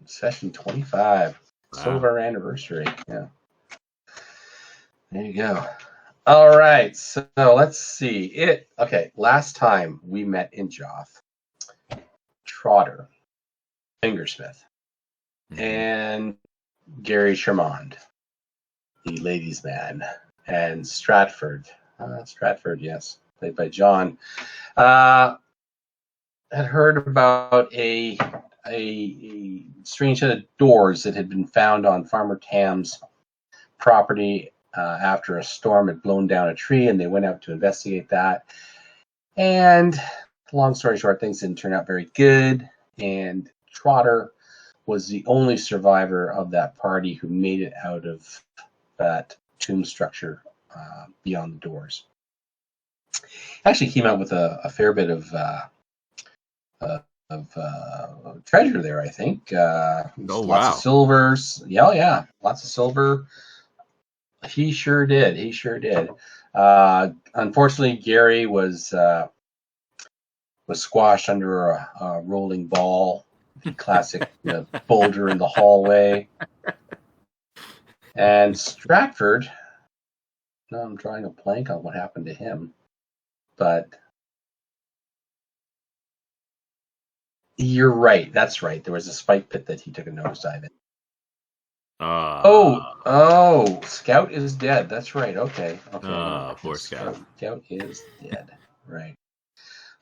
Session 25. Wow. Silver anniversary. Yeah. There you go. All right. So let's see. Okay. Last time we met in Joth, Trotter, Fingersmith, and Gary Shermond, the ladies' man, and Stratford. Stratford, yes, played by John. Had heard about a strange set of doors that had been found on Farmer Tam's property after a storm had blown down a tree, and they went out to investigate that. And long story short, things didn't turn out very good, and Trotter was the only survivor of that party who made it out of that tomb structure beyond the doors. Actually came out with a fair bit of treasure there, I think. Lots of silvers. Yeah, lots of silver. He sure did. Unfortunately, Gary was squashed under a rolling ball, the classic boulder in the hallway. And Stratford, now I'm drawing a blank on what happened to him, but you're right. That's right. There was a spike pit that he took a nosedive in. Scout is dead. That's right. Okay. Poor Scout. Scout is dead. Right.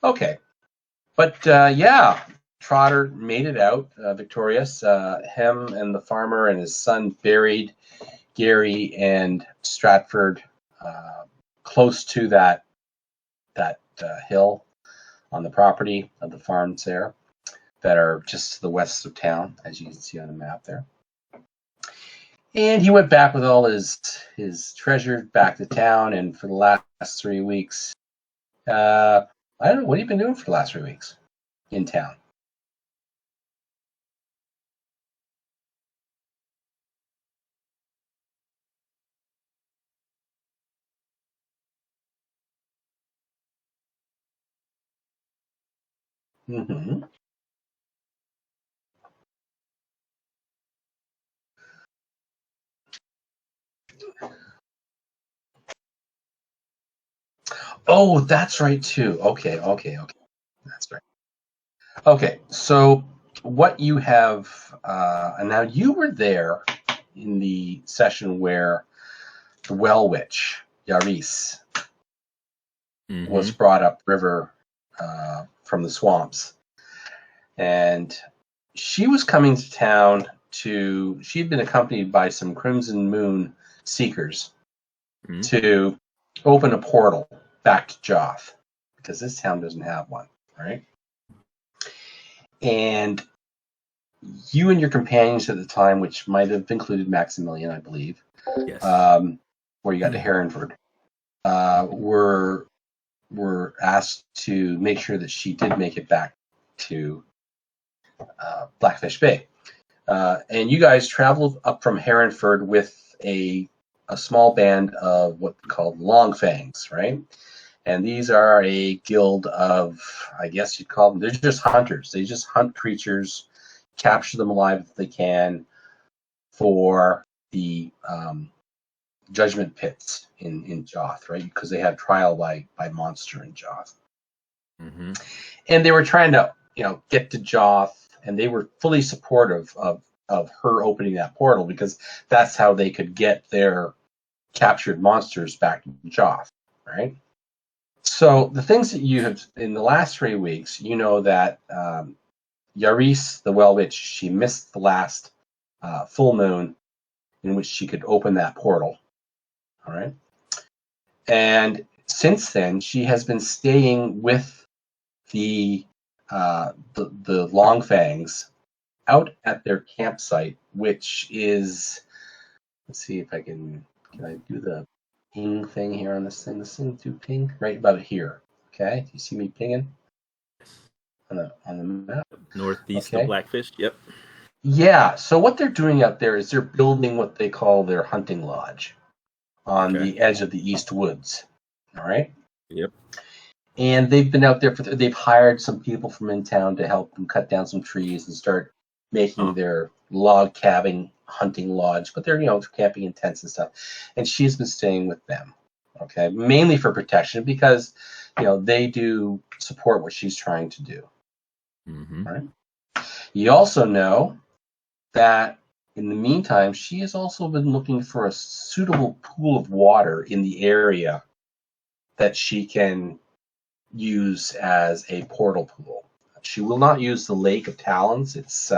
Okay. But yeah, Trotter made it out victorious. Him and the farmer and his son buried Gary and Stratford close to that hill on the property of the farms there that are just to the west of town, as you can see on the map there. And he went back with all his treasure back to town, and for the last 3 weeks, I don't know, what have you been doing for the last 3 weeks in town? Mm-hmm. Oh, that's right too. Okay. That's right. Okay, so what you have, and now you were there in the session where the well witch, Yaris, was brought up river from the swamps. And she was coming to town she'd been accompanied by some Crimson Moon seekers to open a portal back to Joth, because this town doesn't have one, right? And you and your companions at the time, which might have included Maximilian, I believe, yes, where you got to Herrenford, were asked to make sure that she did make it back to Blackfish Bay. And you guys traveled up from Herrenford with a small band of what we called Longfangs, right? And these are a guild of, I guess you'd call them, they're just hunters. They just hunt creatures, capture them alive if they can, for the judgment pits in Joth, right? Because they had trial by monster in Joth. Mm-hmm. And they were trying to, get to Joth, and they were fully supportive of her opening that portal, because that's how they could get their captured monsters back to Joth, right? So the things that you have in the last 3 weeks, that Yaris, the well witch, she missed the last full moon in which she could open that portal. All right. And since then, she has been staying with the Longfangs out at their campsite, which is, let's see if I can I do the ping thing here on this thing? This thing do ping right about here. Okay, do you see me pinging on the map? Northeast of Blackfish. Yep. Yeah. So what they're doing out there is they're building what they call their hunting lodge on the edge of the East Woods. All right. Yep. And they've been out there they've hired some people from in town to help them cut down some trees and start making their log cabin hunting lodge, but they're, camping in tents and stuff. And she's been staying with them, okay, mainly for protection because, they do support what she's trying to do. Mm-hmm. Right? You also know that in the meantime, she has also been looking for a suitable pool of water in the area that she can use as a portal pool. She will not use the Lake of Talons. It's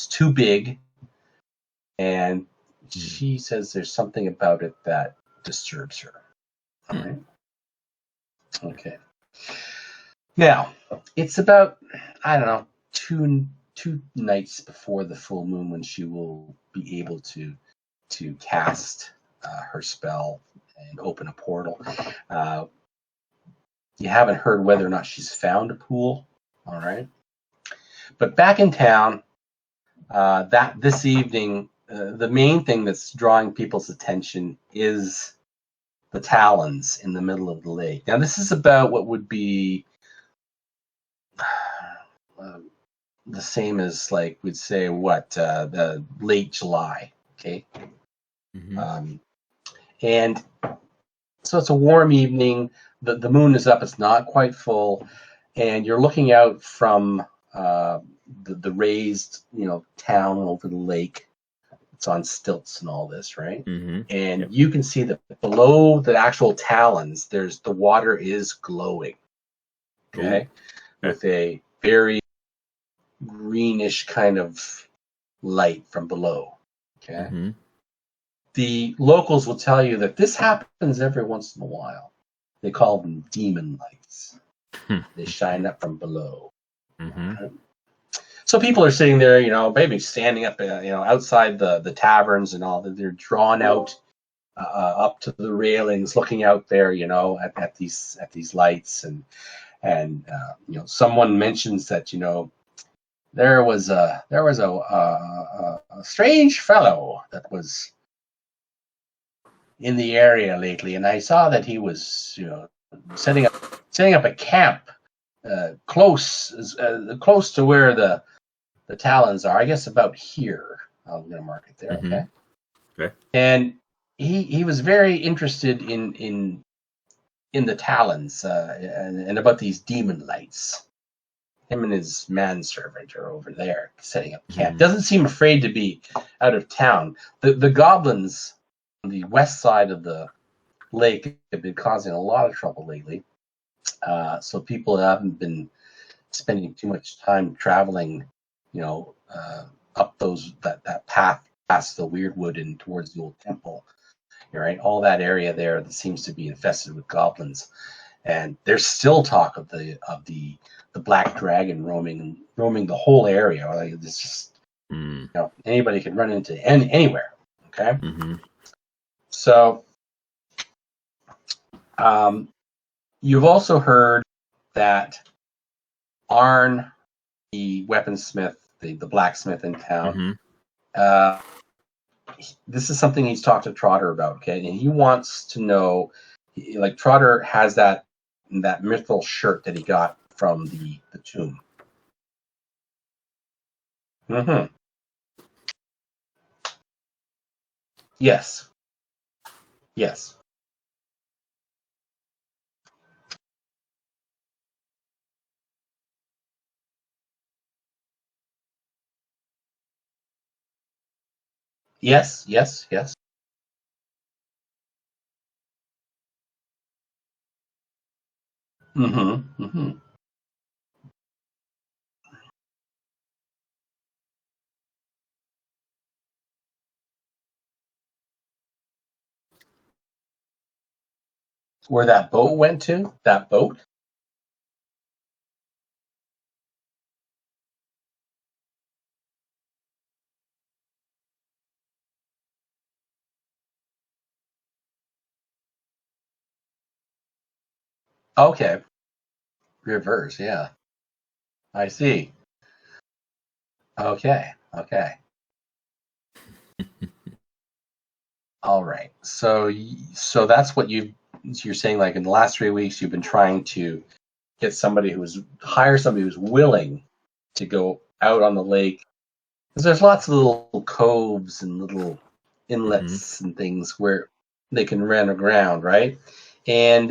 too big, and she says there's something about it that disturbs her. All right. Okay. Now, it's about, I don't know, two nights before the full moon when she will be able to cast her spell and open a portal. You haven't heard whether or not she's found a pool. All right. But back in town, that this evening, the main thing that's drawing people's attention is the Talons in the middle of the lake. Now, this is about what would be the same as, like, we'd say, the late July, okay? Mm-hmm. And so it's a warm evening. The moon is up. It's not quite full. And you're looking out from the raised, town over the lake. It's on stilts and all this, right? Mm-hmm. And you can see that below the actual Talons, the water is glowing, okay? With a very greenish kind of light from below, okay? Mm-hmm. The locals will tell you that this happens every once in a while. They call them demon lights. They shine up from below. Mm-hmm. Right? So people are sitting there, maybe standing up, outside the taverns and all. They're drawn out up to the railings, looking out there, at these lights, and someone mentions that there was a strange fellow that was in the area lately, and I saw that he was setting up a camp close to where the Talons are. I guess about here. I'm going to mark it there. Mm-hmm. Okay. And he was very interested in the Talons and about these demon lights. Him and his manservant are over there setting up camp. Mm-hmm. Doesn't seem afraid to be out of town. The goblins on the west side of the lake have been causing a lot of trouble lately. So people haven't been spending too much time traveling, up that path past the Weirdwood and towards the old temple. Right, all that area there that seems to be infested with goblins, and there's still talk of the black dragon roaming the whole area. Like, it's just anybody can run into anywhere. Okay, so you've also heard that Arn, the weaponsmith, the blacksmith in town. This is something he's talked to Trotter about, okay? And he wants to know, like, Trotter has that mithril shirt that he got from the tomb. Mm-hmm. Yes. Yes. Yes, yes, yes. Mm-hmm. Mm-hmm. Where that boat went to? That boat? Okay. Reverse, yeah. I see. Okay. Okay. All right. So that's what you're saying, like, in the last 3 weeks you've been trying to hire somebody who's willing to go out on the lake Because there's lots of little coves and little inlets and things where they can run aground, right? And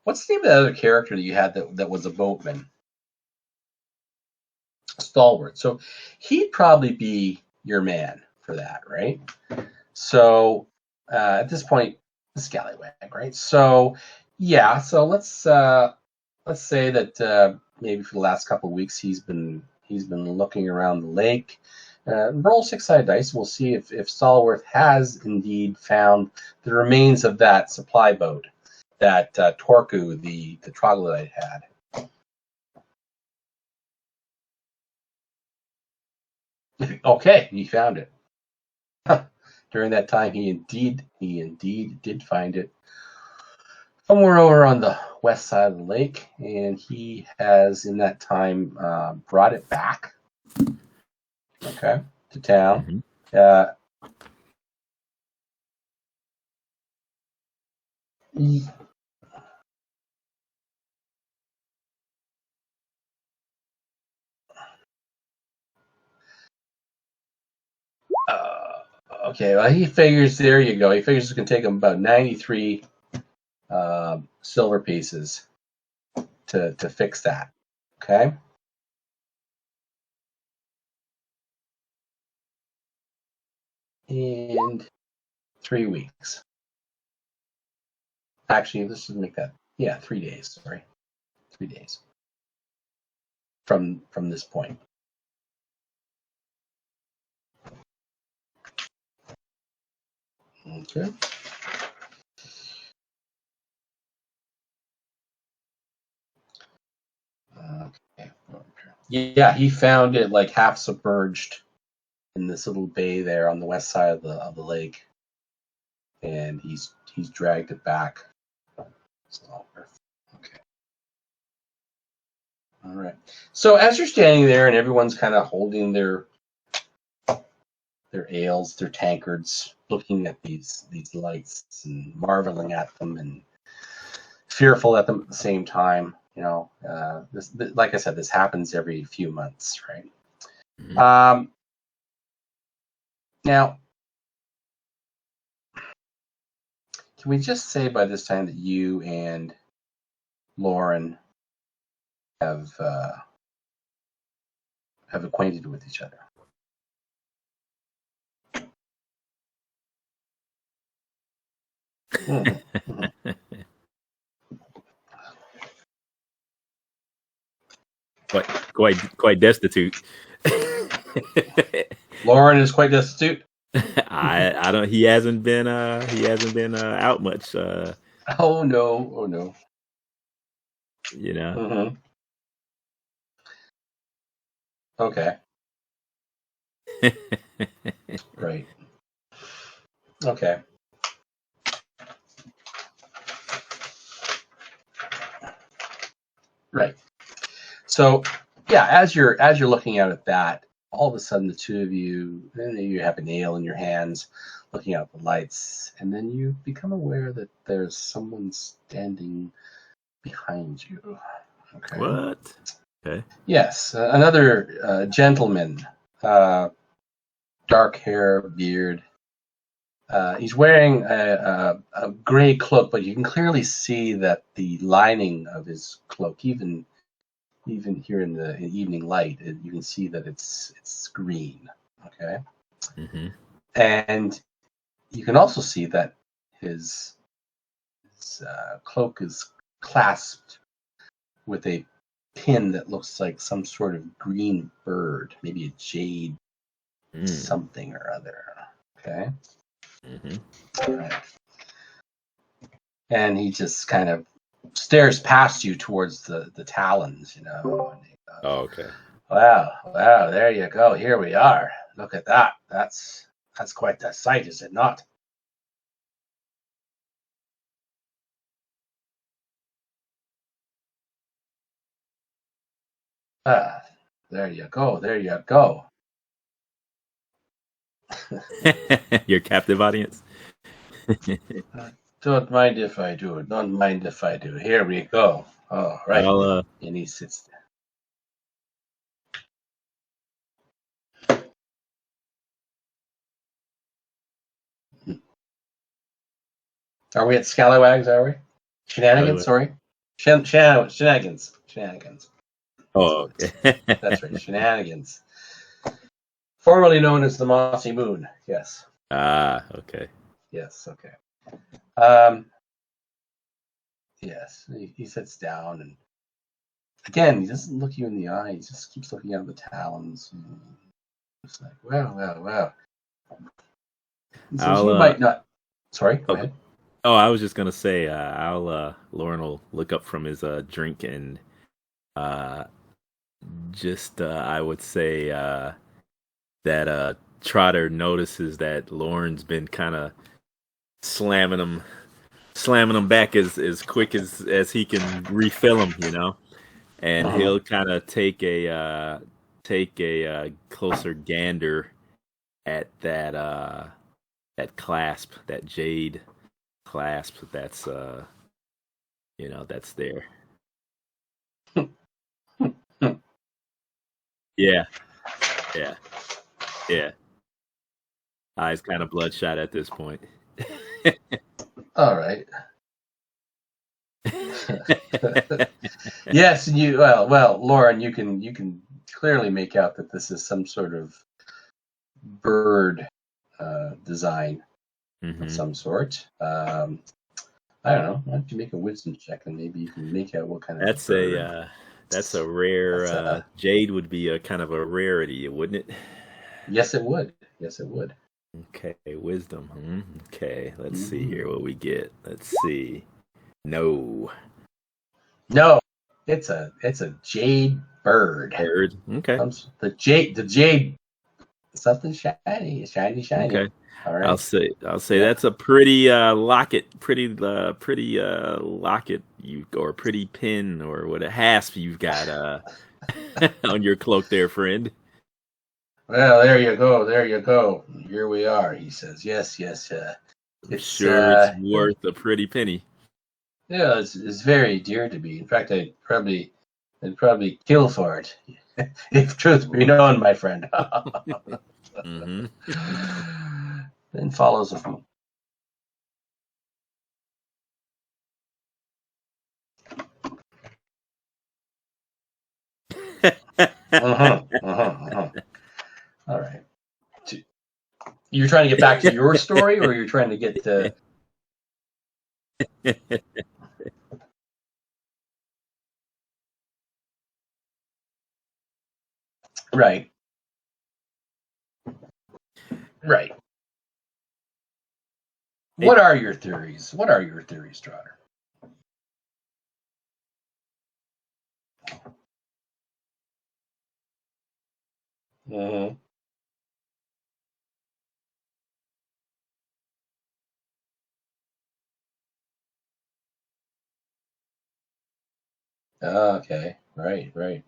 what's the name of the other character that you had that was a boatman? Stalwart. So he'd probably be your man for that, right? So at this point, the scallywag, right? So yeah, so let's say that maybe for the last couple of weeks he's been looking around the lake. Roll 6-sided dice. We'll see if Stalwart has indeed found the remains of that supply boat that Torku, the troglodyte, had. Okay, he found it. During that time, he indeed did find it somewhere over on the west side of the lake, and he has in that time brought it back, okay, to town. Okay, well, he figures, there you go. He figures it's going to take him about 93 silver pieces to fix that. Okay? And 3 weeks. Actually, let's just make that, 3 days. Sorry. 3 days from this point. Okay. Okay. Yeah, he found it like half submerged in this little bay there on the west side of the lake, and he's dragged it back. Okay. All right. So as you're standing there, and everyone's kind of holding their ales, their tankards, looking at these lights and marveling at them and fearful at them at the same time. You know, this, like I said, this happens every few months, right? Now, can we just say by this time that you and Lauren have acquainted with each other? Quite destitute. Lauren is quite destitute. I don't. He hasn't been out much. Oh no. You know. Okay. Right. Okay. Right. So yeah, as you're looking out at that, all of a sudden the two of you, and you have a nail in your hands, looking out the lights, and then you become aware that there's someone standing behind you. Okay. What? Okay. Yes, another gentleman, dark hair, beard. He's wearing a gray cloak, but you can clearly see that the lining of his cloak, even here in the evening light, you can see that it's green. Okay. And you can also see that his cloak is clasped with a pin that looks like some sort of green bird, maybe a jade something or other. Okay. Right. And he just kind of stares past you towards the talons, you know. Oh, okay. Wow, there you go. Here we are. Look at that. That's quite the sight, is it not? Ah, there you go. Your captive audience. Don't mind if I do. Here we go. All right. And he sits there. Are we at Scallywags, are we? Shenanigans, sorry. Shenanigans. Oh, okay. That's right, Shenanigans. Formerly known as the Mossy Moon. Yes. Okay. Yes, okay. Yes, he sits down, and again, he doesn't look you in the eye. He just keeps looking at the talons. It's like, wow. He says, you might not... Sorry, go ahead. Oh, I was just gonna say, Lauren will look up from his drink and I would say that Trotter notices that Lauren's been kind of slamming him back as quick as he can refill him, and he'll kind of take a closer gander at that clasp, that jade clasp that's that's there. Yeah. Eyes kind of bloodshot at this point. All right. Yes, and you Lauren, you can clearly make out that this is some sort of bird design of some sort. I don't know. Why don't you make a wisdom check and maybe you can make out what kind of bird. That's a rare jade would be a kind of a rarity, wouldn't it? Yes, it would. Okay, wisdom. Okay, let's see here what we get. Let's see. No, it's a jade bird. Okay. The jade. Something shiny. Okay. All right. I'll say that's a pretty locket, locket or pretty pin or what a hasp you've got on your cloak there, friend. Well, there you go. Here we are, he says. Yes. It's worth a pretty penny. Yeah, it's very dear to me. In fact, I'd probably kill for it, if truth be known, my friend. Then follows a few. All right. You're trying to get back to your story, or you're trying to get to... Right. What are your theories? Trotter? Okay. Right.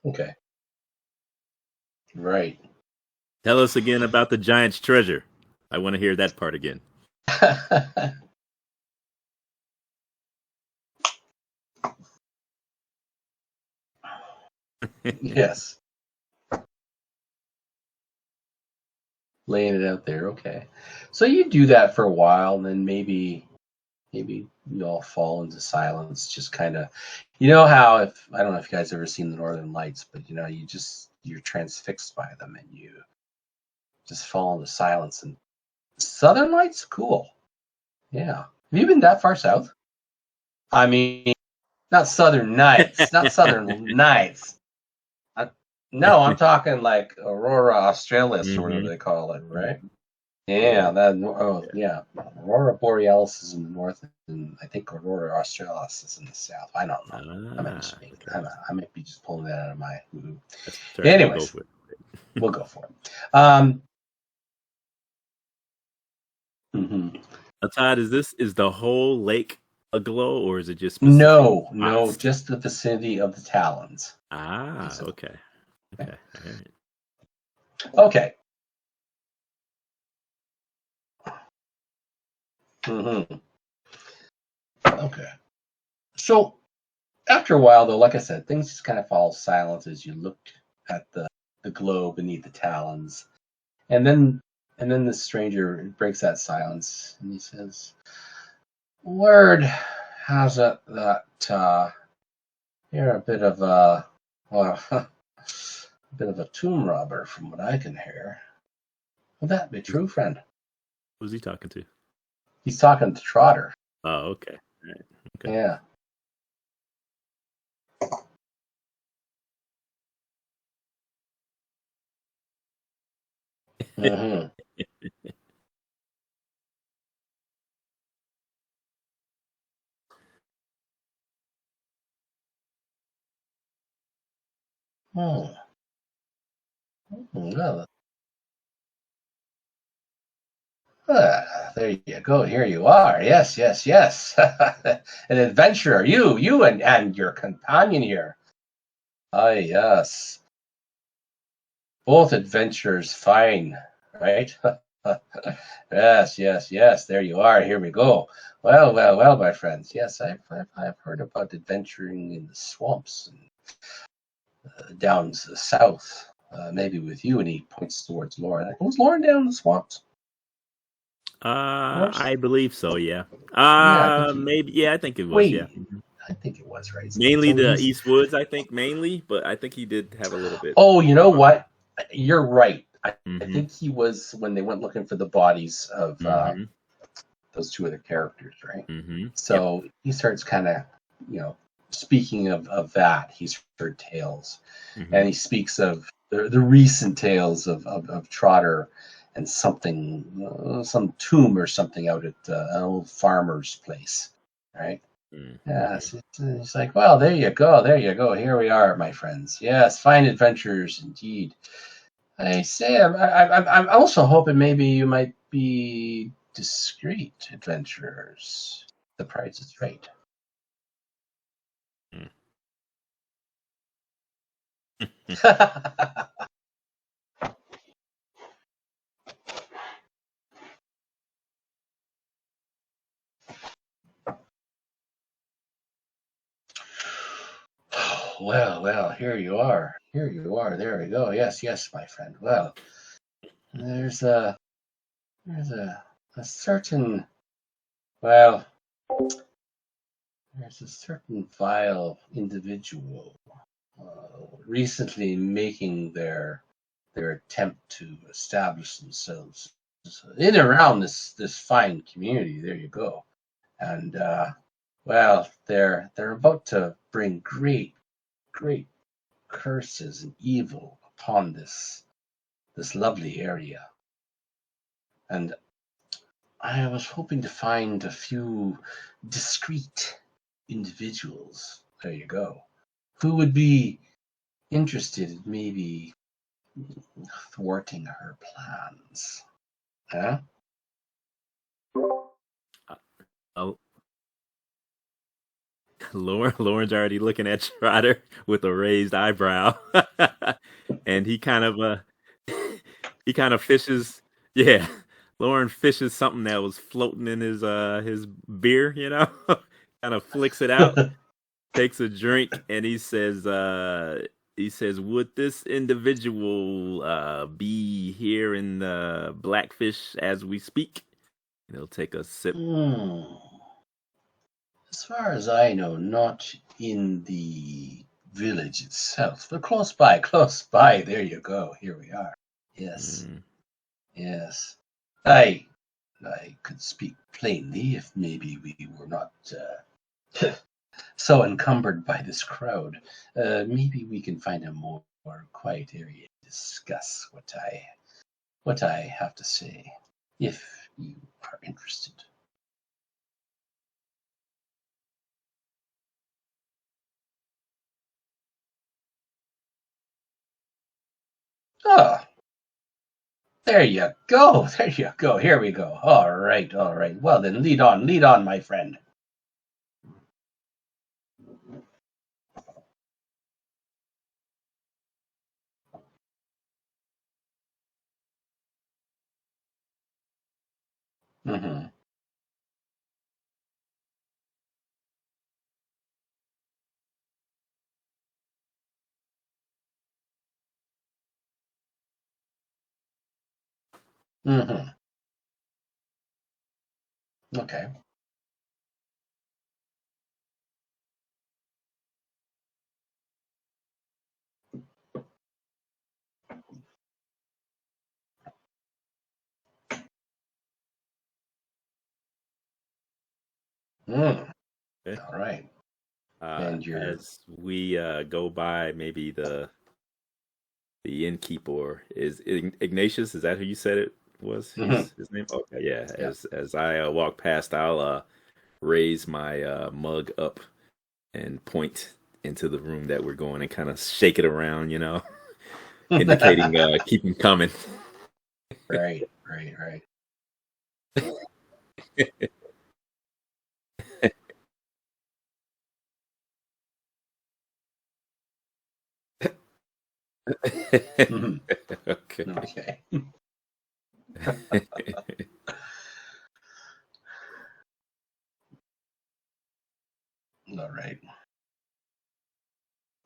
Okay. Right. Tell us again about the giant's treasure. I want to hear that part again. Yes. Laying it out there. Okay. So you do that for a while, and then maybe you all fall into silence. Just kind of, how I don't know if you guys ever seen the Northern Lights, but you're transfixed by them, and you just fall into silence. And Southern Lights, cool. Yeah. Have you been that far south? I mean, not Southern Nights, not Southern Nights. No, I'm talking like Aurora Australis, or whatever they call it, right? Yeah, yeah. Aurora Borealis is in the north, and I think Aurora Australis is in the south. I don't know. I might be just pulling that out of my... Anyways, we'll go for it. Todd, is the whole lake aglow, or is it just no, just the vicinity of the talons? Okay. Okay. Okay. So after a while, though, like I said, things just kind of fall silent as you look at the glow beneath the talons, and then And then the stranger breaks that silence and he says, "Word has it that you're a bit of a, well, a bit of a tomb robber from what I can hear. Would that be true, friend?" Who's he talking to? He's talking to Trotter. Oh, okay. All right. Okay. Yeah. Mm-hmm. Hmm. Well, there you go. Here you are. Yes, yes, yes. An adventurer. You and your companion here. Ah, yes. Both adventurers fine, right? Yes, yes, yes. There you are. Here we go. Well, well, well, my friends. Yes, I've heard about adventuring in the swamps and down to the south. Maybe with you, and he points towards Lauren. Was Lauren down in the swamps? I believe so. Yeah. Yeah, I think he. Maybe. Yeah, I think it was. Yeah. Wait, I think it was right. Mainly So the he's. East Woods, I think, mainly, but I think he did have a little bit. Oh, you know what? You're right. I Mm-hmm. think he was when they went looking for the bodies of Mm-hmm. those two other characters, right? Mm-hmm. Yep. So he starts kind of, speaking of that, he's heard tales, Mm-hmm. and he speaks of the recent tales of Trotter and something, some tomb or something out at an old farmer's place, right? Mm-hmm. Yes, it's like, well, there you go, there you go. Here we are, my friends. Yes, fine adventures indeed. I say, I'm also hoping maybe you might be discreet adventurers. The price is right. Well, well, here you are. Here you are. There we go. Yes, yes, my friend. Well, there's a there's a certain well, there's a certain vile individual recently making their attempt to establish themselves in and around this fine community. There you go. And well, they're about to bring great curses and evil upon this lovely area. And I was hoping to find a few discreet individuals. There you go. Who would be interested in maybe thwarting her plans? Huh? Oh, Lauren's already looking at Trotter with a raised eyebrow, and he kind of fishes. Yeah, Lauren fishes something that was floating in his beer. Kind of flicks it out, takes a drink, and he says, "Would this individual be here in the Blackfish as we speak?" And he'll take a sip. Hmm. As far as I know, not in the village itself, but close by, close by. There you go. Here we are. Yes, Mm. yes. I could speak plainly if maybe we were not so encumbered by this crowd. Maybe we can find a more quiet area to discuss what I have to say, if you are interested. Ah, there you go. There you go. Here we go. All right, all right. Well then, lead on, my friend. Hmm. Mm-hmm. Okay. Mm. Okay. All right. And you're As we go by, maybe the innkeeper is Ignatius. Is that who you said it was? mhm. His name. Okay, yeah. Yeah. As I walk past, I'll raise my mug up and point into the room that we're going and kind of shake it around, indicating keep him coming. Right. Right. Right. Mhm. Okay. Okay. All right.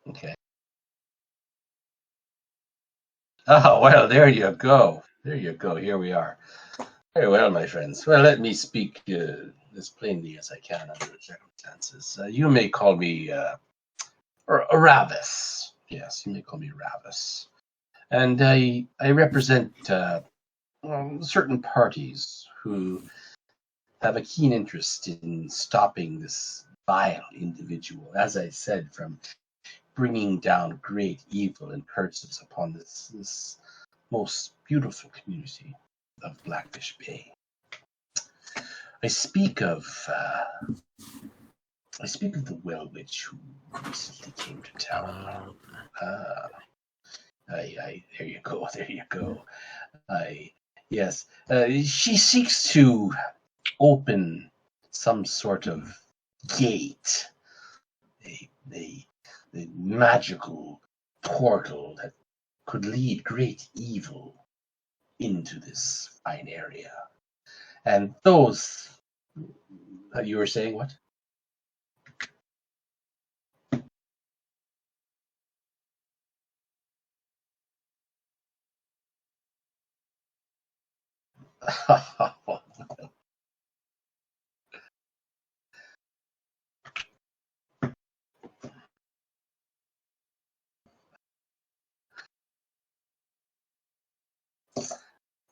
Okay. Oh, well, there you go. There you go. Here we are. Very well, my friends. Well, let me speak as plainly as I can under the circumstances. You may call me Ravis. Yes, you may call me Ravis. And I represent certain parties who have a keen interest in stopping this vile individual, as I said, from bringing down great evil and curses upon this most beautiful community of Blackfish Bay. I speak of I speak of the Well Witch who recently came to town. Ah, there you go, there you go. I, yes, she seeks to open some sort of gate, a, a, a magical portal that could lead great evil into this fine area. And those, you were saying what?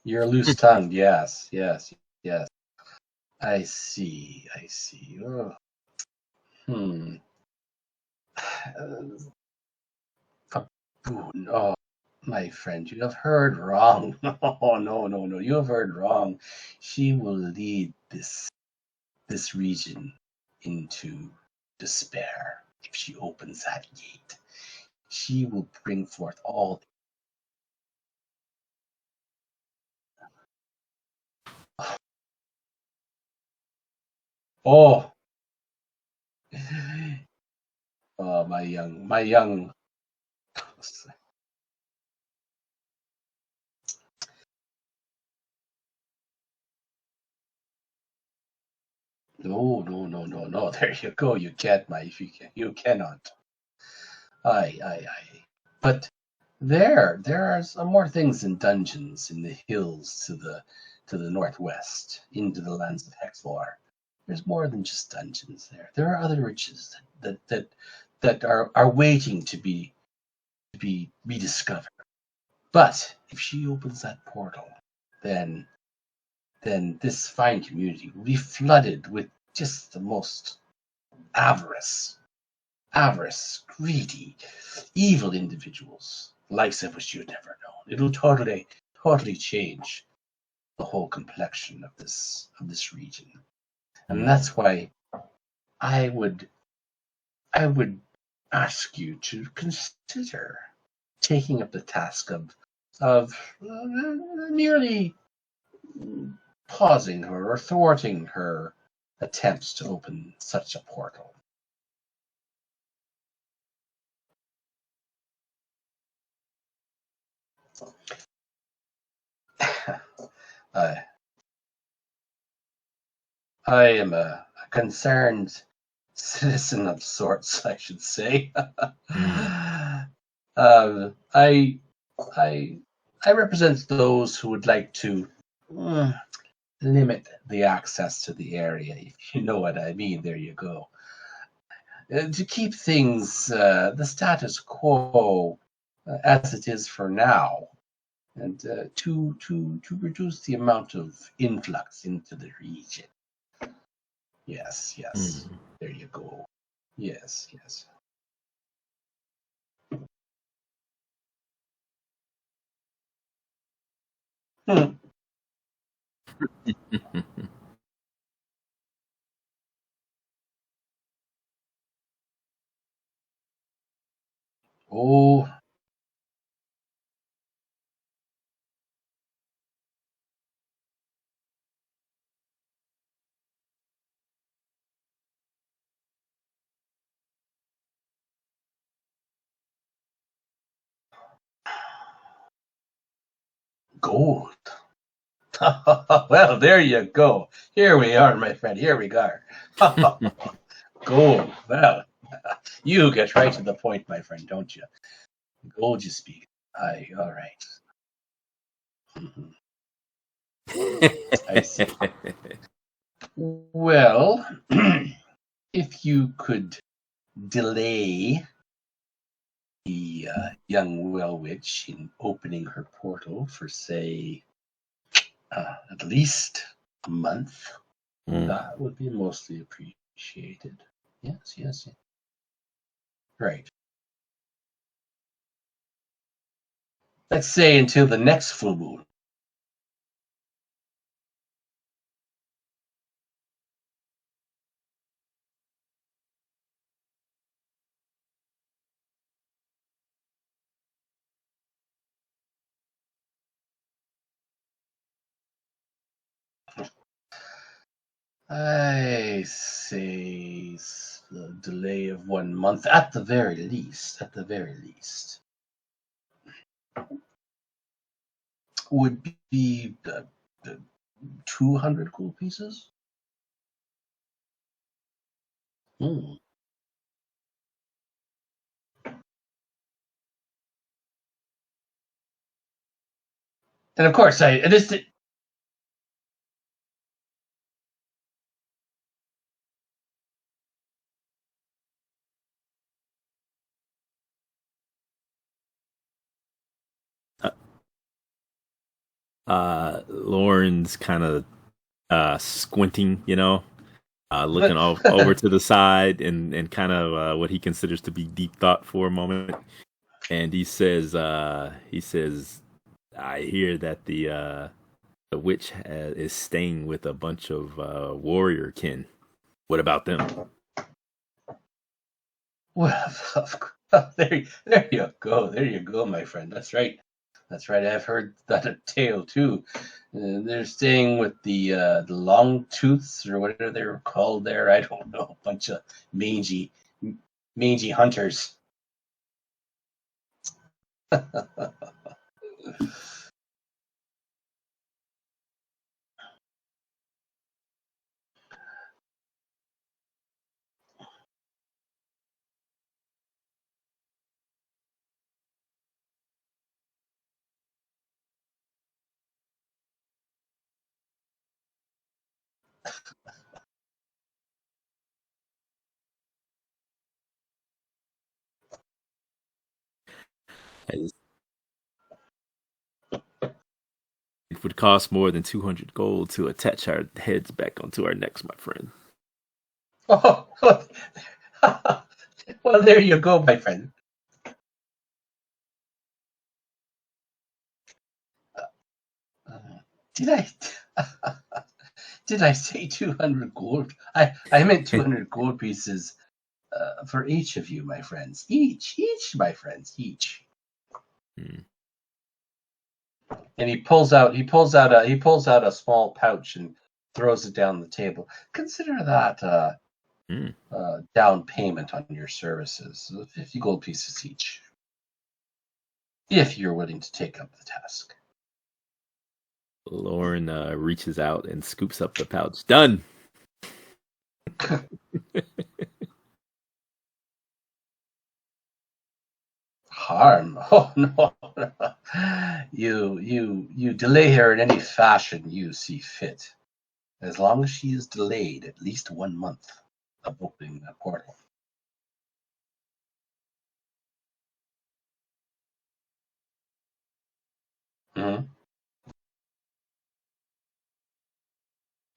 You're loose tongued, yes, yes, yes. I see, I see. Oh, hmm. Baboon. Oh, my friend, you have heard wrong. No, no, no, no. You have heard wrong. She will lead this region into despair if she opens that gate. She will bring forth all. Oh, oh, my young. No, no, no, no, no. There you go. You can't, you cannot. Aye. But there are some more things than dungeons in the hills to the northwest, into the lands of Hexvor. There's more than just dungeons there. There are other riches that are waiting to be rediscovered. But if she opens that portal, then this fine community will be flooded with just the most avarice greedy, evil individuals, likes of which you've never known. It'll totally change the whole complexion of this region. And that's why I would I would ask you to consider taking up the task of merely pausing her or thwarting her attempts to open such a portal. I I am a concerned citizen of sorts, I should say. Mm. I I I represent those who would like to limit the access to the area, if you know what I mean. There you go. To keep things the status quo as it is for now, and to reduce the amount of influx into the region. Yes, yes. There you go. Yes, yes. Oh, gold. Well, there you go. Here we are, my friend. Here we are. Gold. Well, you get right to the point, my friend, don't you? Gold you speak. Aye, all right. I see. Well, if you could delay the young well witch in opening her portal for, say, at least a month, that would be mostly appreciated. Yes, yes, yes. Right. Let's say until the next full moon. I say the delay of 1 month at the very least. At the very least, would be 200 gold pieces. Hmm. And of course, I this Lauren's kind of squinting, looking over to the side and kind of what he considers to be deep thought for a moment. And he says, I hear that the witch is staying with a bunch of warrior kin. What about them? Well, there you go. There you go, my friend. That's right. That's right. I've heard that tale too. They're staying with the long tooths or whatever they were called there. I don't know. A bunch of mangy, mangy hunters. It would cost more than 200 gold to attach our heads back onto our necks, my friend. Oh, well, there you go, my friend. Did I did I say 200 gold? I meant 200 gold pieces for each of you, my friends. Each, my friends, each. And he pulls out a small pouch and throws it down the table. Consider that down payment on your services, 50 gold pieces each, if you're willing to take up the task. Lauren reaches out and scoops up the pouch. Done. harm. Oh no. You delay her in any fashion you see fit, as long as she is delayed at least 1 month of opening the portal. Hmm.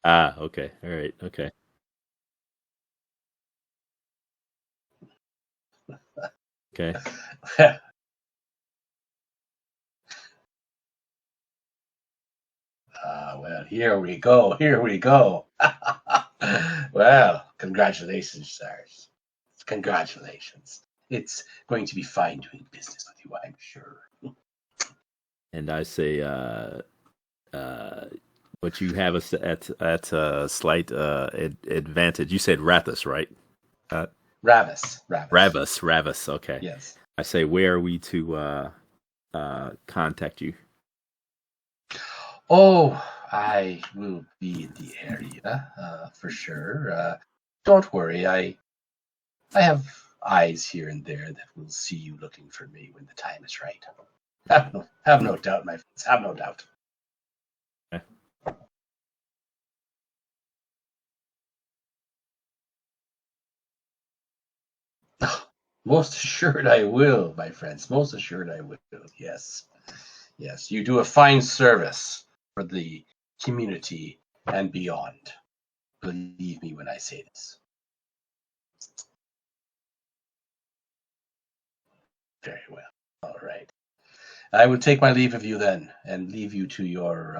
Ah, okay. All right. Okay. Okay. Well, here we go. Here we go. Well, congratulations, sirs. Congratulations. It's going to be fine doing business with you, I'm sure. And I say, uh, but you have us at a slight advantage. You said Rathus, right? Uh, Ravis. Ravis. Ravis. Okay. Yes. I say, where are we to contact you? Oh, I will be in the area for sure. Don't worry. I have eyes here and there that will see you looking for me when the time is right. Have no doubt, my friends. Have no doubt. Okay. Most assured I will, my friends. Most assured I will. Yes. Yes. You do a fine service for the community and beyond. Believe me when I say this. Very well. All right. I will take my leave of you then and leave you to your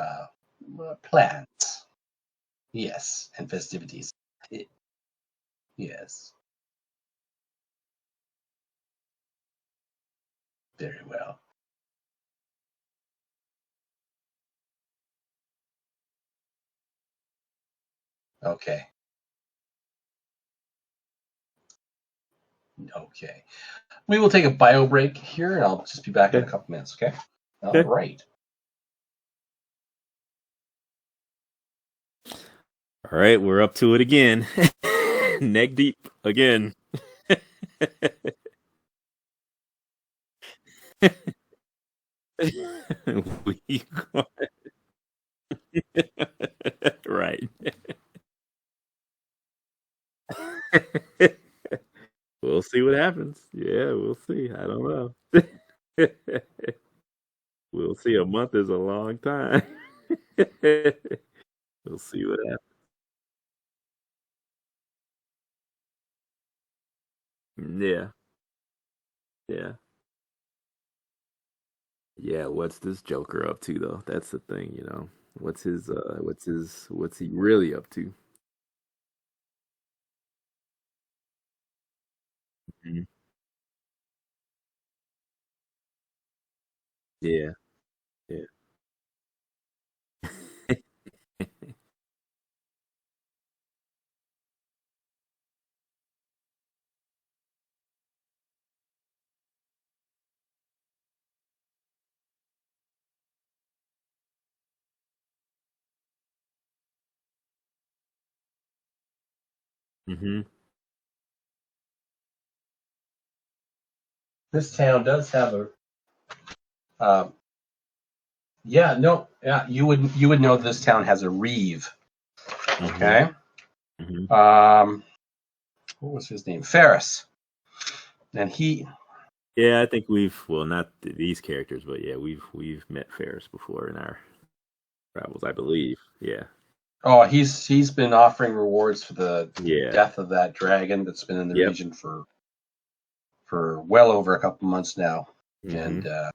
plans. Yes. And festivities. Yes. Very well. Okay. Okay. We will take a bio break here, and I'll just be back in a Okay. couple minutes. Okay. All Okay. right. All right, we're up to it again. Neck deep again. We right. We'll see what happens. Yeah, we'll see. I don't know. We'll see. A month is a long time. We'll see what happens. Yeah, yeah, yeah. What's this Joker up to, though? That's the thing, you know. What's he really up to? Mhm. Yeah, yeah. Hmm. This town does have a. Um, yeah. No. Yeah. You would know this town has a reeve. Hmm. Okay. Hmm. What was his name? Ferris. And he. Yeah, I think well, not these characters, but yeah, we've met Ferris before in our travels, I believe. Yeah, Oh, he's been offering rewards for the yeah, death of that dragon that's been in the yep. region for well over a couple months now, and Hmm.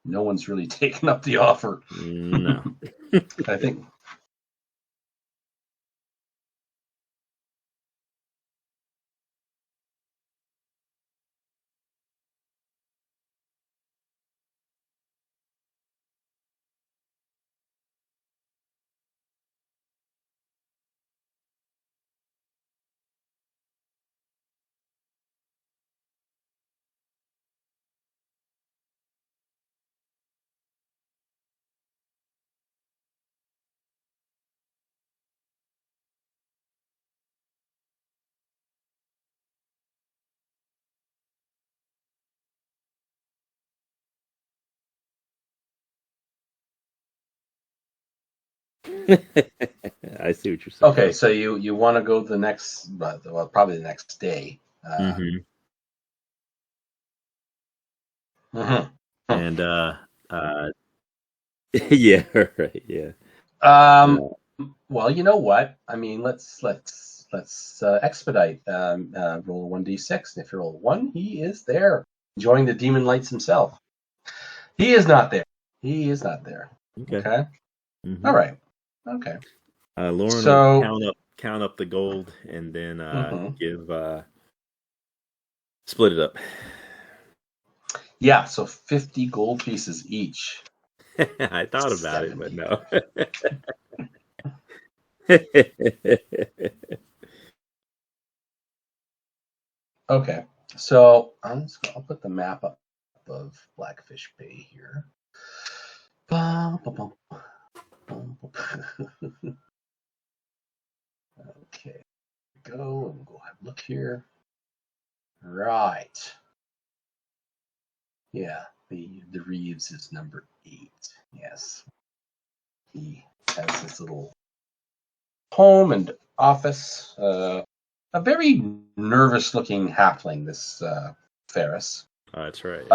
no one's really taken up the offer. No. I think I see what you're saying. Okay, so you want to go the next, well, probably the next day. Mm-hmm. Mhm. And yeah, right, yeah. Um, well, you know what? I mean, let's expedite. Roll 1d6, and if you roll 1, he is there, enjoying the demon lights himself. He is not there. He is not there. Okay. Okay. Mm-hmm. All right. Okay. Lauren So, will count up the gold and then mhm. give split it up. Yeah, so 50 gold pieces each. I thought about 70. it, but no. Okay. So I'll put the map up of Blackfish Bay here. Bum, bum, bum. Bum, bum. Okay. Go and go have a look here. Right. Yeah, the Reeves is number 8. Yes. He has his little home and office. A very nervous looking halfling, this Ferris. Oh, that's right.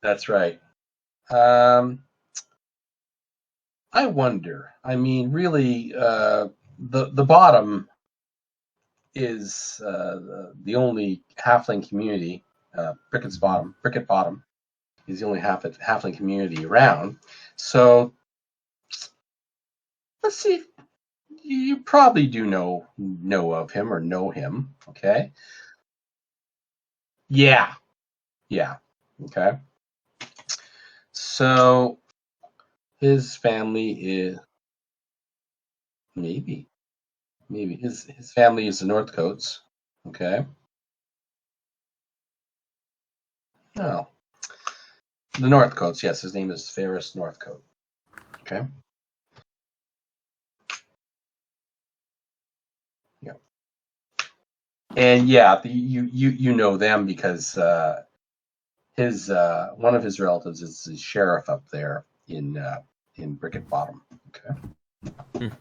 That's right. I wonder. I mean, really, the bottom is the only halfling community. Bricket Bottom is the only halfling community around. So let's see. You probably do know of him or know him. Okay. Yeah. Yeah. Okay. So his family is maybe his family is the Northcotes. Okay. No. The Northcotes, yes, his name is Ferris Northcote. Okay. Yeah. And yeah, you know them because his one of his relatives is the sheriff up there in Bricket Bottom. Okay.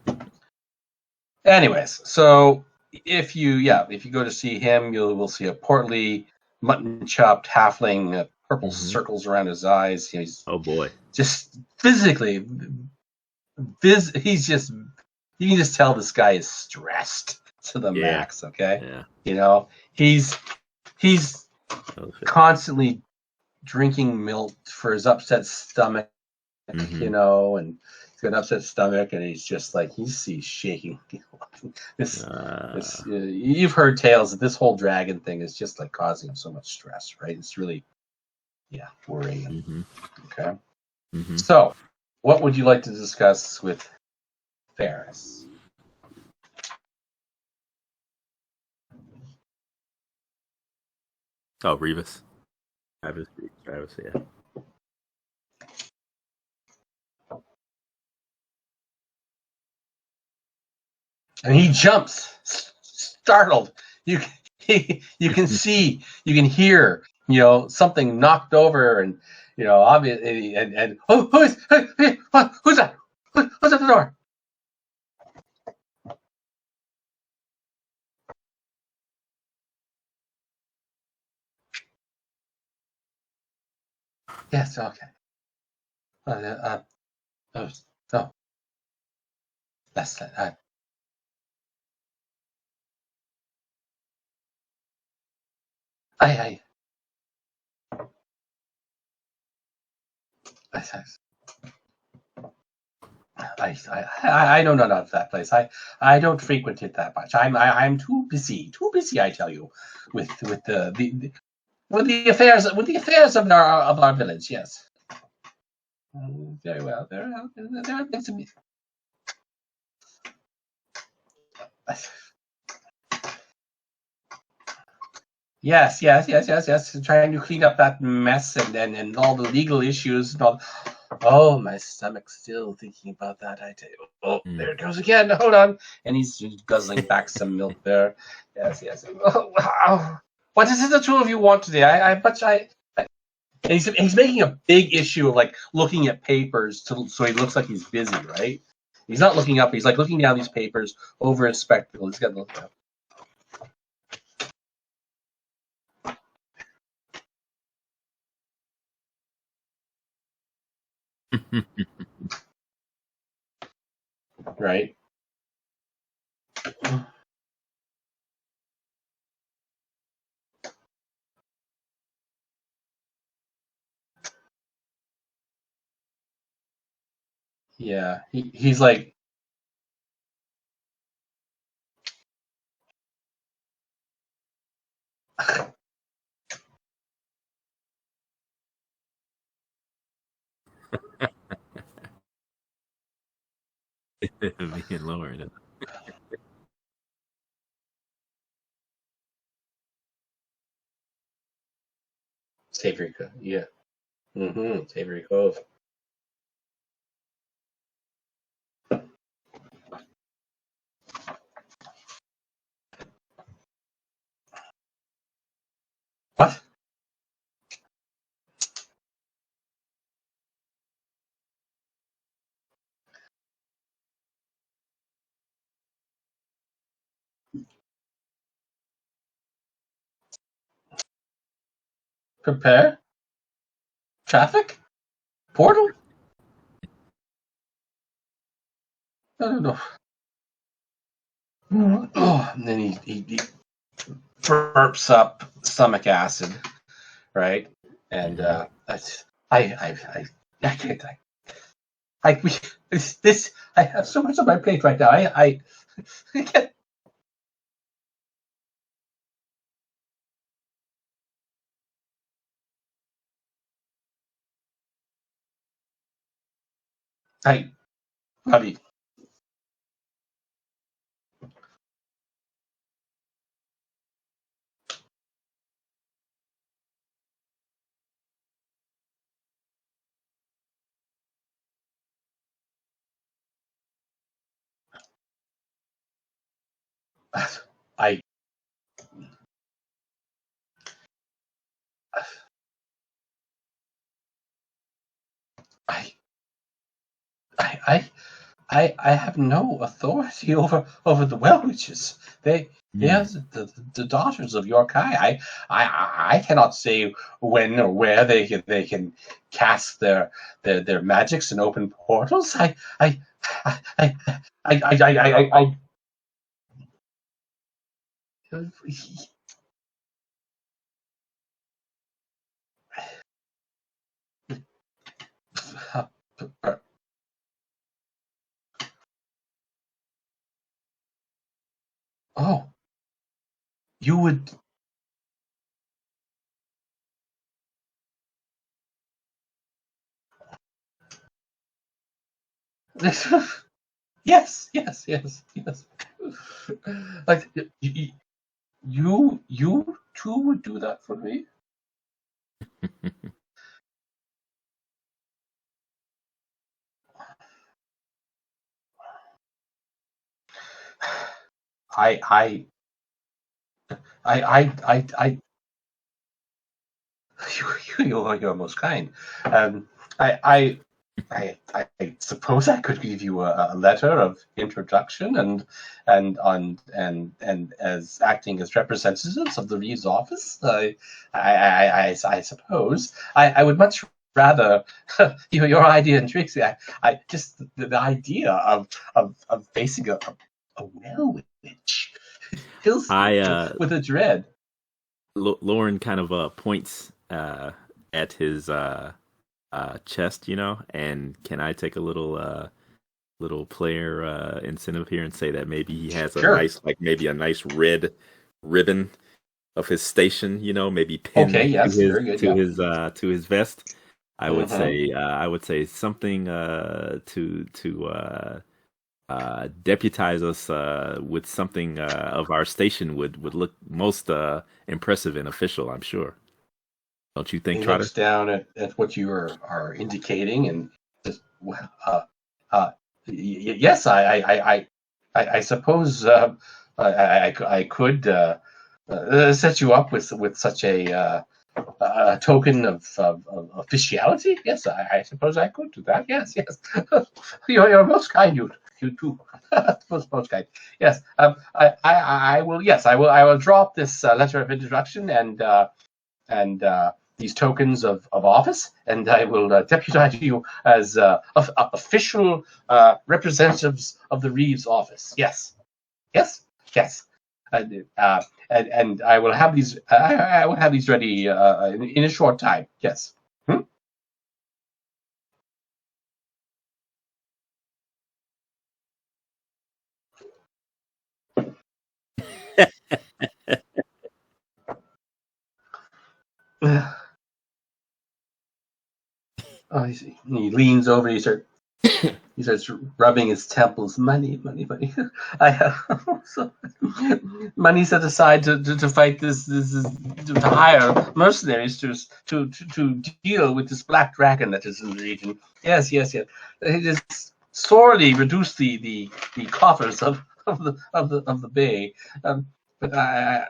Anyways, so if you go to see him, you will see a portly, mutton chopped halfling, purple circles around his eyes. He's Oh boy. just physically, he's just, you can just tell this guy is stressed to the max. Okay. Yeah. You know, he's constantly drinking milk for his upset stomach, you know, and he's got an upset stomach, and he's just like, he's shaking. this you've heard tales that this whole dragon thing is just like causing him so much stress, right? It's really, worrying him. Okay. So, what would you like to discuss with Ferris? Oh, Revis. Travis, yeah. And he jumps, startled. You can see, you can hear, something knocked over, and obviously, and who's that? Who's at the door? Yes, okay. Oh, that's I know none of that place. I don't frequent it that much. I'm too busy. I tell you, with the affairs of our village. Yes. Very well. There are things to be. Yes. Trying to clean up that mess and all the legal issues and all. Oh, my stomach's still thinking about that. I tell you. Oh, there it goes again. Hold on. And he's guzzling back some milk there. Yes. Oh, wow. What is it the two of you want today? And he's making a big issue of like looking at papers so he looks like he's busy, right? He's not looking up. He's like looking down these papers over his spectacles. He's got to look up. Right. Yeah, he's like, Me and Lauren. Savory Cove. Yeah. Savory Cove. What? Prepare? Traffic? Portal? I don't know. Oh, and then he burps up stomach acid, right? And I can't. I have so much on my plate right now. I can't. Buddy. I I I I have no authority over the well witches. They are the daughters of your Kai. I cannot say when or where they can cast their magics and open portals. I oh, you would. Yes, yes, yes, yes. Like you too would do that for me. I I I you're most kind. Um, I, I suppose I could give you a letter of introduction and as acting as representatives of the Reeves office. I suppose I would much rather your idea intrigues me. I just the idea of facing a well witch fills me with a dread. Lauren kind of points at his chest, and can I take a little player incentive here and say that maybe he has a Sure. nice, like maybe a nice red ribbon of his station, maybe pinned Okay, yes, to his very good, to yeah. his vest. I would Mhm. say something to deputize us with something of our station would look most impressive and official, I'm sure. Don't you think, He Trotter? looks down at what you are indicating and says, well, uh, yes, I suppose I could set you up with such a token of officiality. Yes, I suppose I could do that. Yes, yes. You're most kind, you. you too. Postcard. Yes. I will. Yes, I will. I will drop this letter of introduction and these tokens of office, and I will deputize you as official representatives of the Reeves office. Yes. Yes. Yes. And I will have these. I will have these ready in a short time. Yes. Hmm? Oh, he leans over. He starts rubbing his temples. Money. I have so money set aside to fight this to hire mercenaries to deal with this black dragon that is in the region. Yes. It has sorely reduced the coffers of the bay. But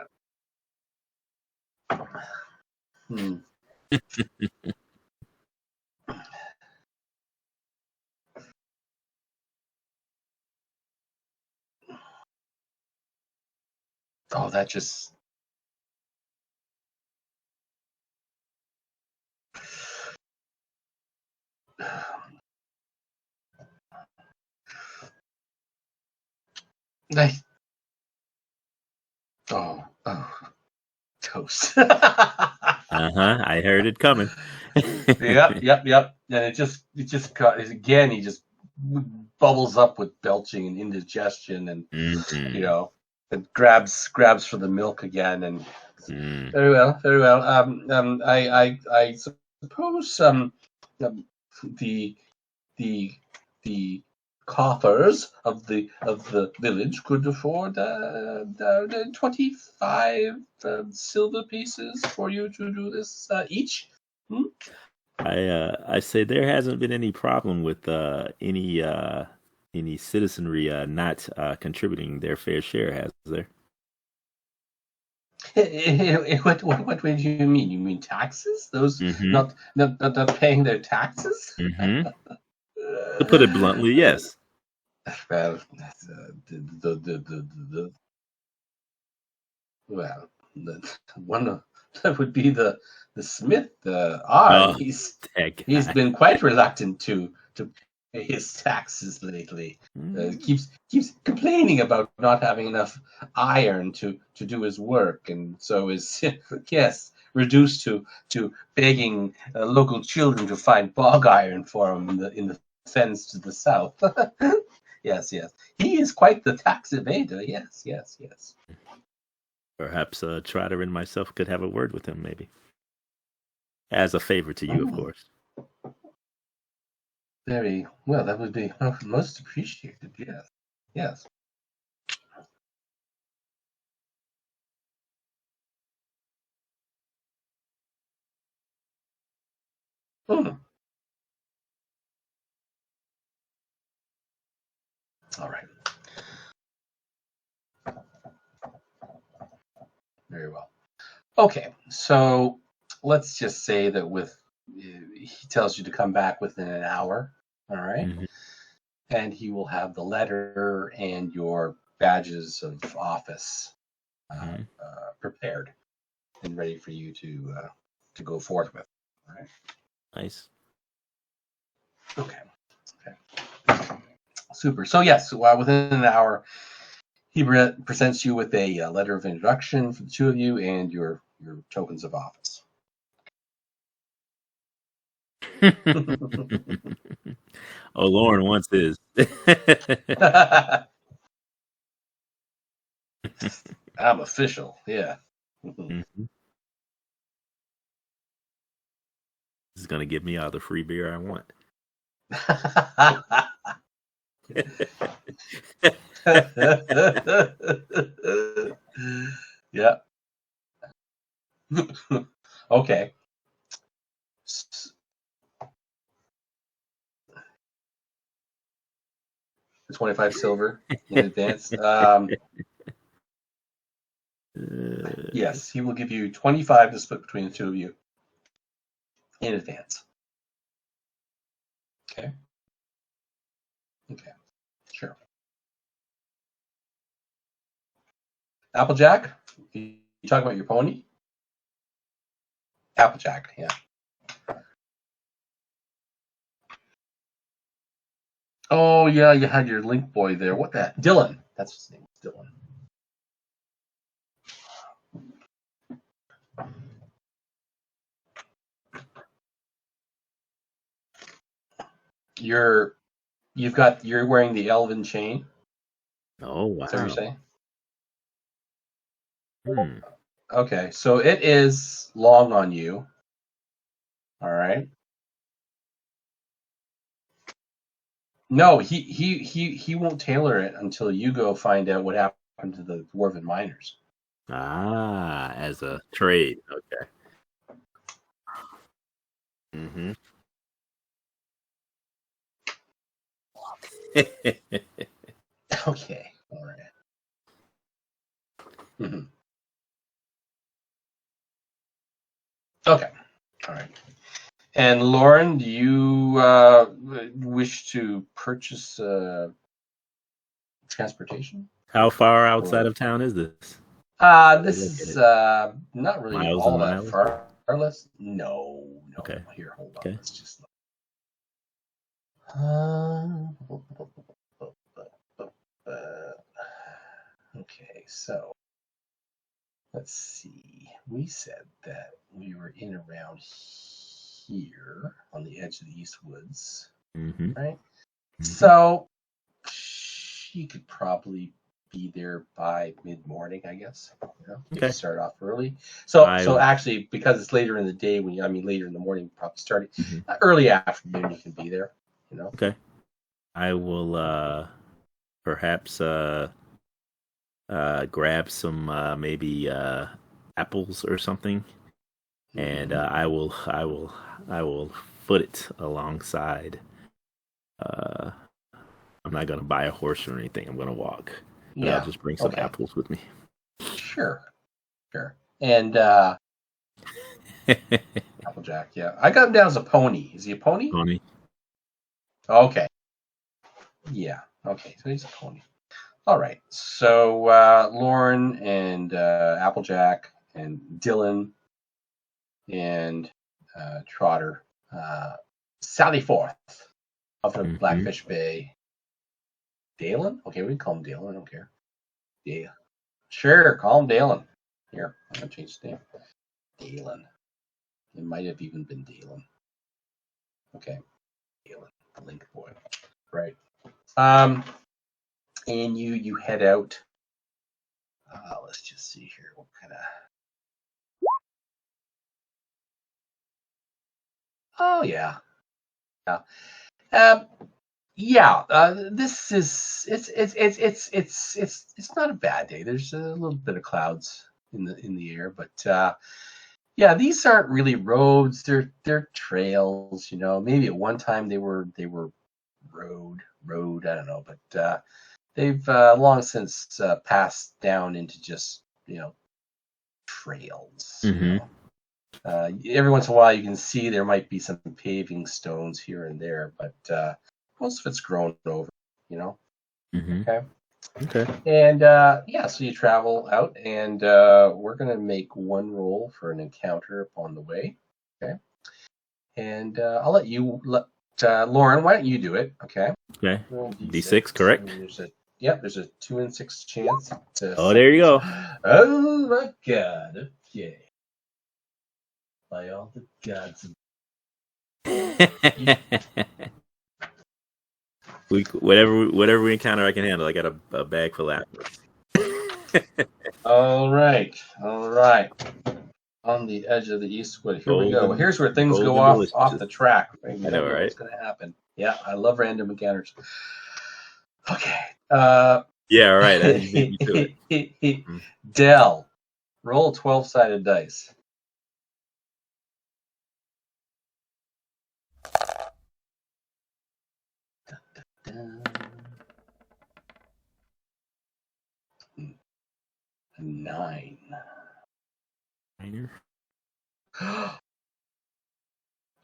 hmm. Oh, that just. Like, oh, toast. I heard it coming. Yep. And it just again, he just bubbles up with belching and indigestion, and and grabs for the milk again, and very well. I suppose the the coffers of the village could afford 25 silver pieces for you to do this each. Hmm? I say there hasn't been any problem with any citizenry not contributing their fair share, has there? What way do you mean? You mean taxes? Those Mm-hmm. not paying their taxes? Mm-hmm. To put it bluntly, yes. Well, the well, one that would be the smith. Oh, that He's guy. been quite reluctant to pay his taxes lately. Keeps complaining about not having enough iron to do his work, and so is yes reduced to begging local children to find bog iron for him in the fens to the south. Yes, he is quite the tax evader. Yes. Perhaps Trotter and myself could have a word with him, maybe. As a favor to you, of Oh, course. very well. That would be most appreciated. Yes. Hmm. All right. Very well. Okay, so let's just say that he tells you to come back within an hour. All right, Mm-hmm. and he will have the letter and your badges of office Mm-hmm. prepared and ready for you to go forth with. All right. Nice. Okay. Super. So yes, within an hour, he presents you with a letter of introduction for the two of you and your tokens of office. Oh, Lauren wants his. I'm official. Yeah. Mhm. This is gonna give me all the free beer I want. Yeah. Okay. 25 silver in advance. Yes, he will give you 25 to split between the two of you in advance. Okay. Sure. Applejack? You talking about your pony? Applejack, yeah. Oh, yeah, you had your link boy there. What that? Dylan. That's his name, Dylan. You're wearing the elven chain. Oh, wow. Is that what you're saying? Hmm. Okay, so it is long on you. All right. No, he won't tailor it until you go find out what happened to the dwarven miners. Ah, as a trade. Okay. Mm-hmm. Okay. All right. Mm-hmm. Okay. All right. And Lauren, do you wish to purchase transportation? How far outside of town is this? This is not really Miles all and that miles? far. No. Okay. Here, hold on. Okay. Let's just. Okay, so let's see. We said that we were in around here on the edge of the East Woods, Mm-hmm. right? Mm-hmm. So she could probably be there by mid-morning, I guess. If you start off early. So actually, because it's later in the day, later in the morning, probably starting early afternoon, you can be there. Okay. I will perhaps grab some maybe apples or something, and I will foot it alongside. I'm not gonna buy a horse or anything. I'm gonna walk. Yeah, I'll just bring some apples with me. Sure. And Applejack, yeah. I got him down as a pony. Is he a pony? Pony. Okay. Yeah. Okay. So he's a pony. All right. So Lauren and Applejack and Dylan and Trotter sally forth off of Blackfish Bay. Dalen? Okay, we can call him Dalen. I don't care. Yeah. Sure, call him Dalen. Here, I'm going to change his name. Dalen. It might have even been Dalen. Okay. Dalen, the link boy. Right. And you head out. Let's just see here. What kind of... Oh, yeah. This is it's not a bad day. There's a little bit of clouds in the air, but these aren't really roads. They're trails. Maybe at one time they were road. I don't know, but they've long since passed down into just trails. Every once in a while you can see there might be some paving stones here and there, but most of it's grown over, Okay. And so you travel out, and we're going to make one roll for an encounter upon the way. Okay. And I'll let Lauren, why don't you do it? Okay. Okay. D6, correct? There's a 2 in 6 chance. There you go. Oh my God. Okay. By all the gods. Whatever we encounter, I can handle. I got a bag full of apples. All right. On the edge of the Eastwood. Here we go. Here's where things go off the track. Right? You never know what's going to happen. Yeah, I love random encounters. Okay. Yeah, all right. I beat you to it. Dell, roll 12-sided dice. A 9.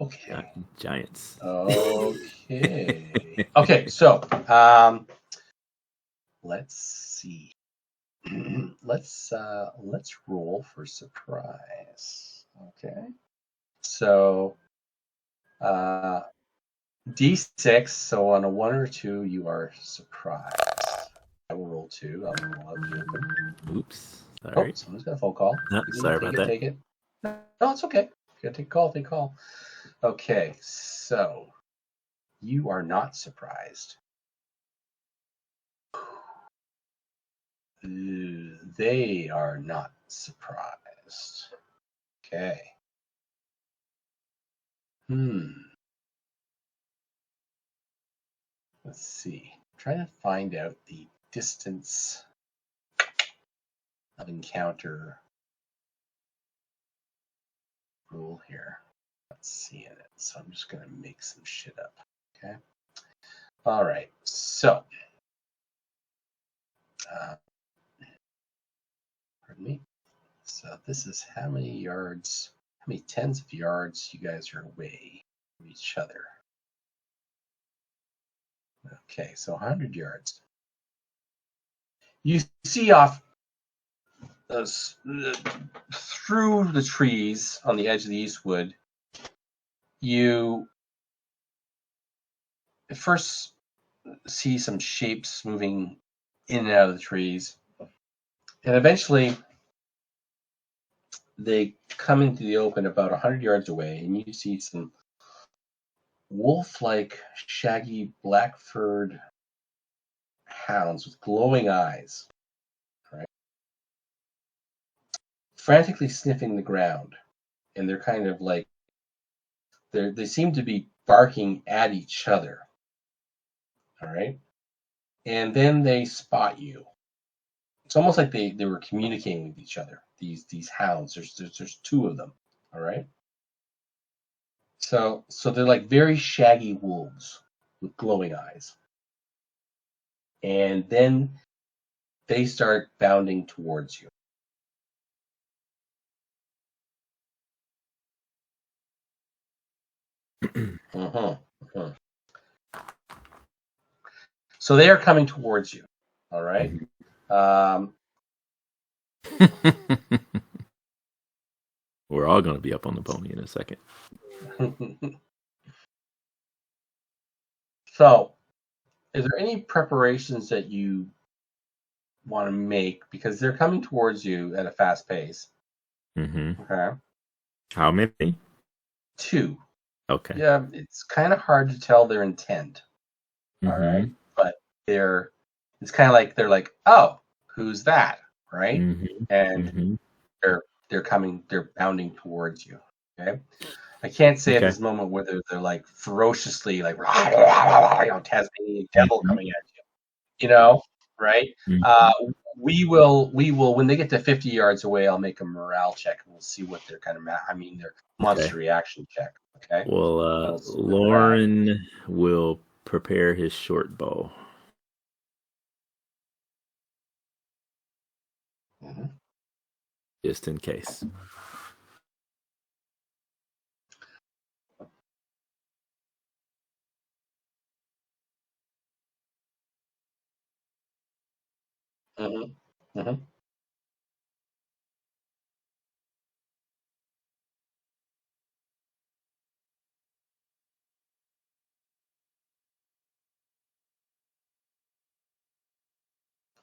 Okay. Giants. Okay. Okay. So, let's see. let's roll for surprise. Okay. So D6. So on a 1 or 2, you are surprised. I will roll 2. I'll roll out the open. Oops. Oh, Sorry. someone's got a phone call. Sorry about that. Take it. No, it's okay. You gotta take a call. Take a call. Okay. So you are not surprised. They are not surprised. Okay. Let's see. Try to find out the distance of encounter rule here. Not seeing it, so I'm just gonna make some shit up. Okay. All right. So, pardon me. So this is how many yards, how many tens of yards you guys are away from each other. Okay, so 100 yards. You see off through the trees on the edge of the Eastwood, you first see some shapes moving in and out of the trees, and eventually they come into the open about 100 yards away, and you see some wolf-like, shaggy, black-furred hounds with glowing eyes, right? Frantically sniffing the ground, and they're kind of like they seem to be barking at each other. All right, and then they spot you. It's almost like they were communicating with each other. These hounds. There's 2 of them. All right. So they're like very shaggy wolves with glowing eyes, and then they start bounding towards you. So they are coming towards you. All right. We're all going to be up on the pony in a second. So, is there any preparations that you want to make, because they're coming towards you at a fast pace? Okay. How many? 2. Okay. Yeah, it's kind of hard to tell their intent. All right, but it's kind of like they're like, oh, who's that, right? And they're bounding towards you. Okay, I can't say at this moment whether they're like ferociously like Tasmanian devil coming at you, right? We will when they get to 50 yards away, I'll make a morale check and we'll see what their kind of their monster reaction check. Okay. Well, Lauren will prepare his short bow. Just in case.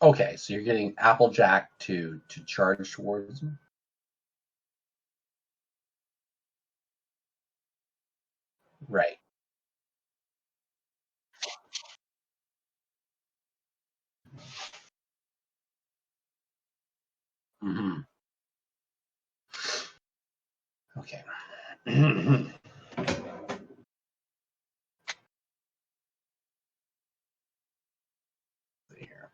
Okay, so you're getting Applejack to charge towards him? Right. Okay. Here.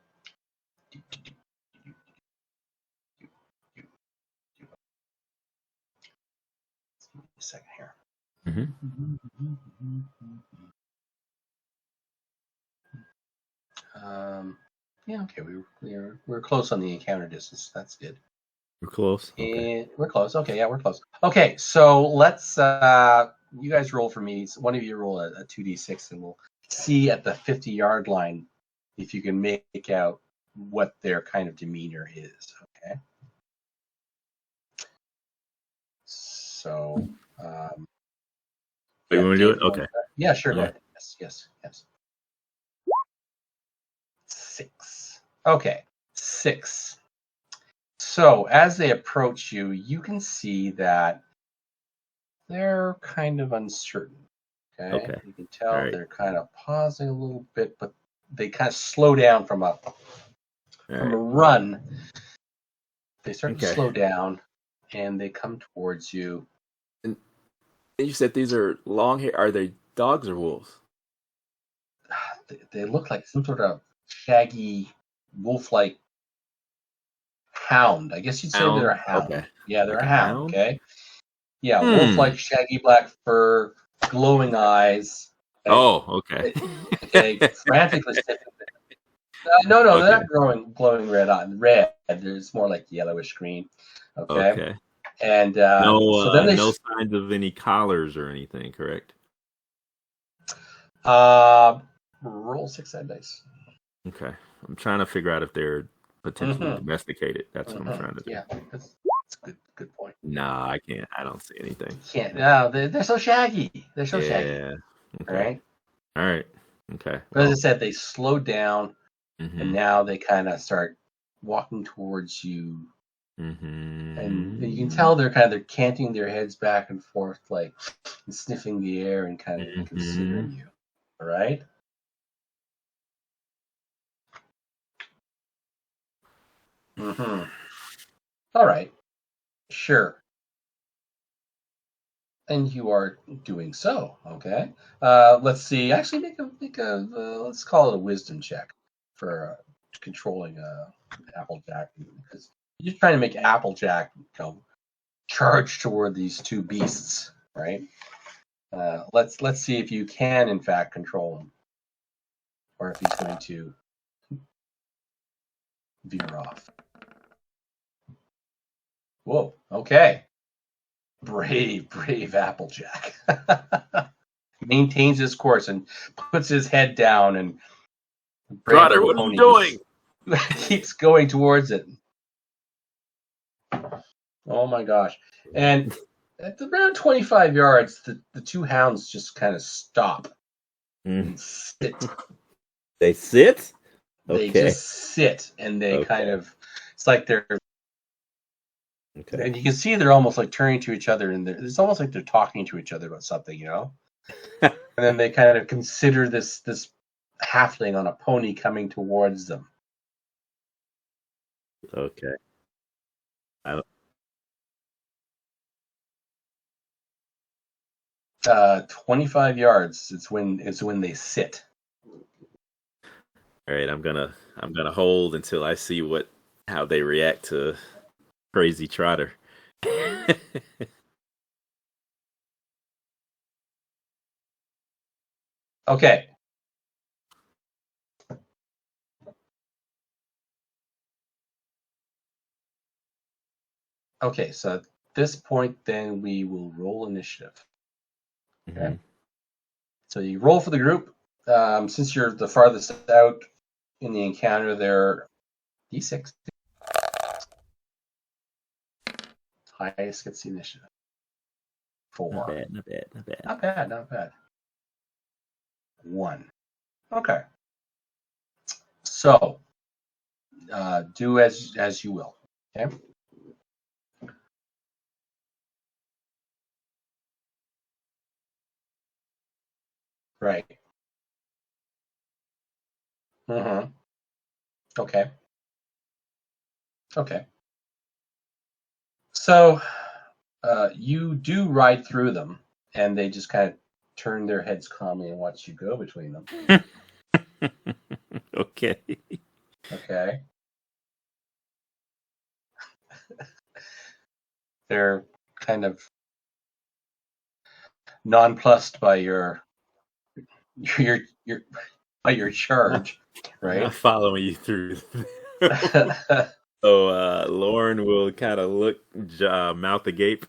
A second here. Yeah, okay, we're close on the encounter distance. That's good. We're close. Okay. And we're close. Okay, yeah, we're close. Okay, so let's you guys roll for me. One of you roll a 2d6, and we'll see at the 50-yard line if you can make out what their kind of demeanor is. Okay. So, You want to do it? Dave, Okay. Yeah, sure. Go Yeah. ahead. Yes. 6. Okay, 6. So as they approach you, you can see that they're kind of uncertain. Okay. You can tell All right. they're kind of pausing a little bit, but they kind of slow down from a run. They start to slow down, and they come towards you. And you said these are long hair. Are they dogs or wolves? They look like some sort of shaggy, wolf-like hound. I guess you'd say they're a hound. Okay. Yeah, they're Like a hound. Okay. Yeah, Hmm. wolf-like, shaggy black fur, glowing eyes. Okay? Oh, okay. Okay, frantically sniffing. No, they're not glowing red. It's more like yellowish green. Okay. And so then no signs of any collars or anything, correct? Roll 6-sided dice. Okay. I'm trying to figure out if they're potentially domesticated. That's what I'm trying to do. Yeah, that's a good point. Nah, I can't. I don't see anything. Can't. No, they're so shaggy. They're so shaggy. Yeah. Okay. All right. Okay. But as I said, they slow down, and now they kind of start walking towards you. And you can tell they're canting their heads back and forth, like and sniffing the air and kind of considering you. All right. All right. Sure. And you are doing so. Okay. Let's see. Actually, make a let's call it a wisdom check for controlling Applejack, because you're trying to make Applejack, charge toward these two beasts, right? Let's see if you can in fact control him, or if he's going to veer off. Whoa. Okay. Brave Applejack. Maintains his course and puts his head down, and Trotter, what are you doing? Keeps going towards it. Oh my gosh. And at around 25 yards, the two hounds just kind of stop and sit. They sit? They just sit, and they kind of, it's like they're, and you can see they're almost like turning to each other, and it's almost like they're talking to each other about something, And then they kind of consider this halfling on a pony coming towards them. Okay. 25 yards is when they sit. All right, I'm gonna hold until I see how they react to crazy Trotter. Okay. Okay, so at this point, then we will roll initiative. Okay. So you roll for the group. Since you're the farthest out in the encounter, there D6. Highest gets the initiative. 4. Not bad. 1. Okay. So do as you will. Okay. Right. Okay. So you do ride through them, and they just kind of turn their heads calmly and watch you go between them. Okay. They're kind of nonplussed by your charge, right? I'm following you through. So Lauren will kind of look, mouth agape,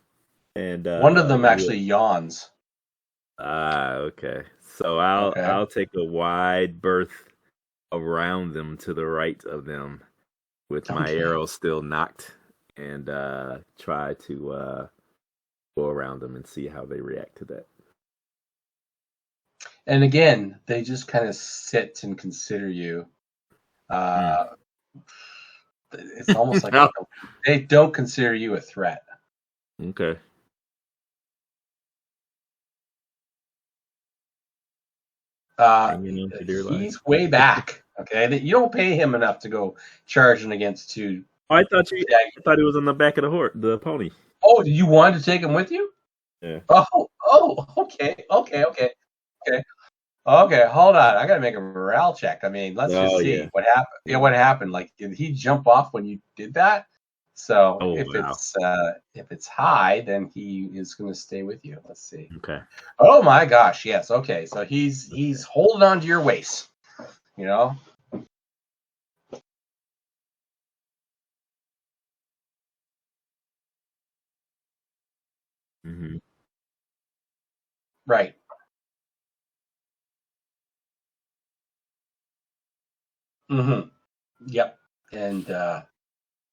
and one of them actually yawns. Okay. So I'll take a wide berth around them to the right of them with my Okay. arrow still knocked and try to go around them and see how they react to that. And again, they just kind of sit and consider you. It's almost like they don't consider you a threat. Okay. Hanging on for dear life. He's way back. Okay, you don't pay him enough to go charging against two. Oh, I thought he was on the back of the pony. Oh, you wanted to take him with you? Yeah. Oh, okay. Okay, hold on. I gotta make a morale check. I mean, let's just see what happened. Yeah, what happened? Like, did he jump off when you did that? So if it's high, then he is going to stay with you. Let's see. Okay. Oh my gosh, yes. Okay, so he's holding on to your waist. You know. Mm-hmm. Right. Mm-hmm. Yep. And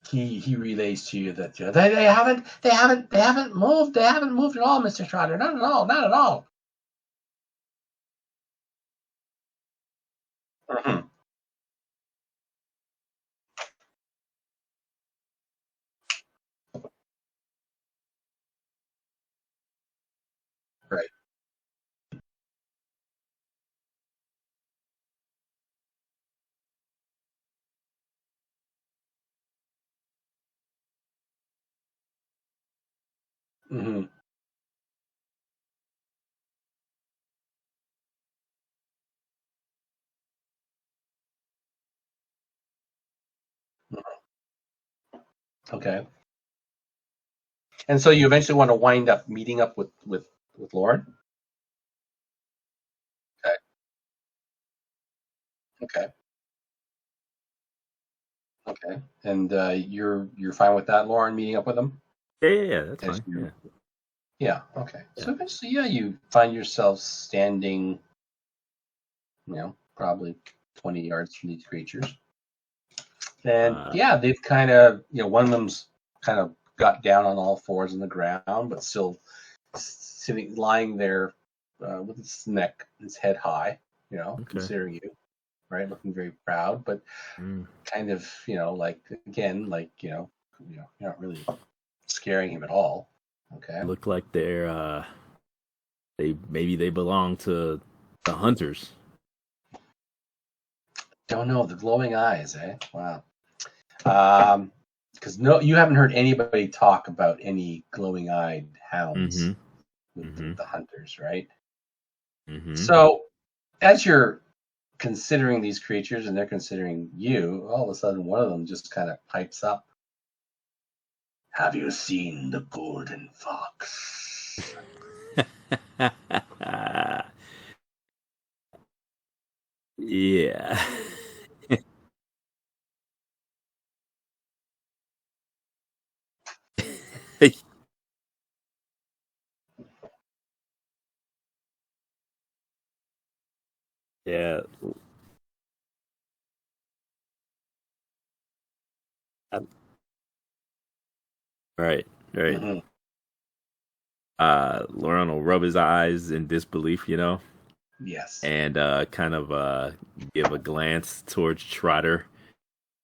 he relays to you that they haven't moved at all, Mr. Trotter. Not at all. Mm-hmm. Right. Mm-hmm. Okay. And so you eventually want to wind up meeting up with Lauren. Okay. Okay. Okay. And you're fine with that, Lauren, meeting up with him? Yeah, that's fine. Yeah. Okay. Yeah. So eventually, you find yourself standing, probably 20 yards from these creatures. And they've kind of, one of them's kind of got down on all fours on the ground, but still lying there with its head high, considering you, right? Looking very proud, but kind of, like, again, like, you're not really scaring him at all. Okay. Look like they belong to the hunters. Don't know, the glowing eyes, eh? Wow. Because you haven't heard anybody talk about any glowing-eyed hounds with the hunters, right? Mm-hmm. So, as you're considering these creatures and they're considering you, all of a sudden one of them just kind of pipes up. Have you seen the golden fox? Yeah. Yeah. Right. Mm-hmm. Lauren will rub his eyes in disbelief, Yes. and kind of give a glance towards Trotter,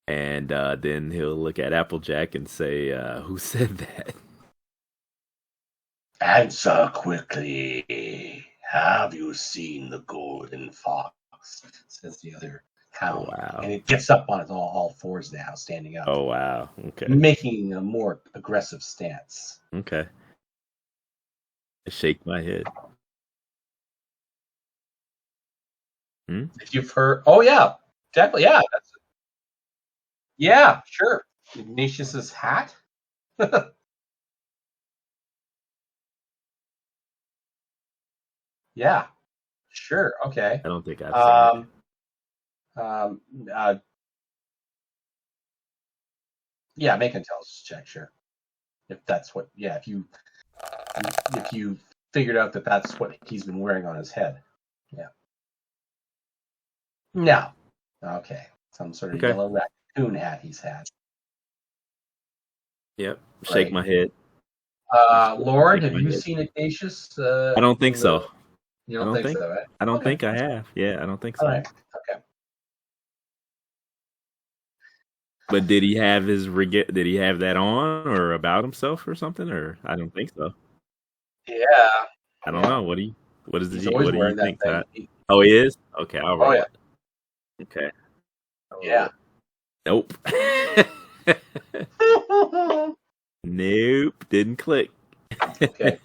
and then he'll look at Applejack and say, "Who said that?" Answer quickly. Have you seen the golden fox? Says the other hound. Wow. And it gets up on its all fours now, standing up. Oh wow. Okay. Making a more aggressive stance. Okay. I shake my head. If you've heard, oh yeah, definitely, yeah, yeah, sure. Ignatius's hat. Yeah, sure, okay. I don't think I've seen it. Um, uh, yeah, make an intelligence check, sure. If that's what, yeah, if you figured out that that's what he's been wearing on his head, yeah. No, Okay. Some sort of Okay. yellow raccoon hat he's had. Yep. Shake Right. my head. Lord, Shake have my you head. seen Ignatius I don't think in the... so. You I don't don't think think. so, right? I don't Okay. think I have. Yeah, I don't think All so. right. Okay. But did he have his did he have that on or about himself or something? Or I don't think so. Yeah. I don't Yeah. know. He's always what do you wearing that think, thing. Todd? Oh, he is? Okay, I'll Oh, roll yeah. it. Okay. I'll roll Yeah. it. Nope. Nope. Didn't click. Okay.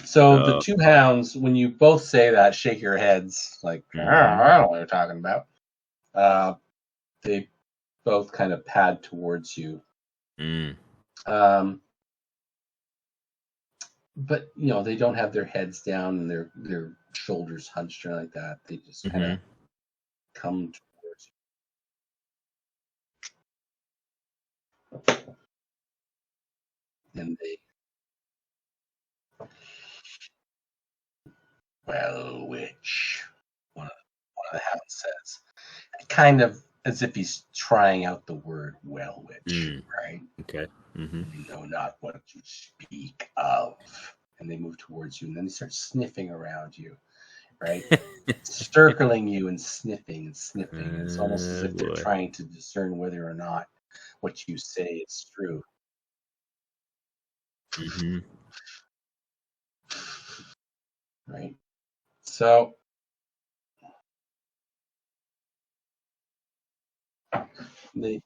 So the Oh. two hounds, when you both say that, shake your heads like, Mhm. I don't know what you're talking about. They both kind of pad towards you. Mm. Um, but they don't have their heads down and their shoulders hunched or like that. They just kind of Mhm. come towards you, and they, well, which one of the hounds says, kind of as if he's trying out the word well, which, Mm. right? Okay. Mhm. You know not what you speak of. And they move towards you, and then they start sniffing around you, right? Circling you and sniffing and sniffing. And it's almost as if they're Boy. trying to discern whether or not what you say is true, Mhm. right? So they,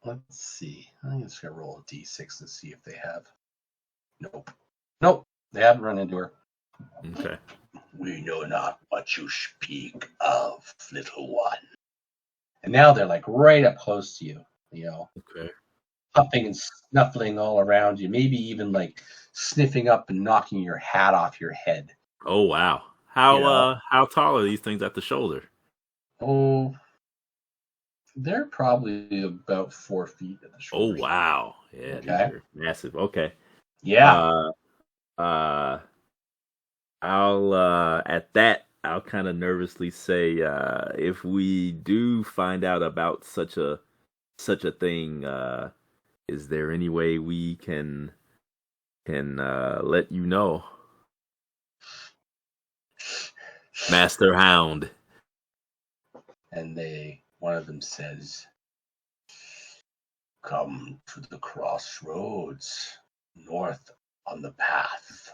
let's see. I'm just gonna roll a d6 and see if they have. Nope. Nope. They haven't run into her. Okay. We know not what you speak of, little one. And now they're like right up close to you, Okay. puffing and snuffling all around you, maybe even like sniffing up and knocking your hat off your head. Oh wow. You know, How tall are these things at the shoulder? oh, they're probably about 4 feet at the Oh shoulders. wow. Yeah, these Okay. are massive. Okay. Yeah. Uh uh at that I'll kind of nervously say if we do find out about such a thing, is there any way we can let you know, Master Hound? And one of them says, "Come to the crossroads, north on the path,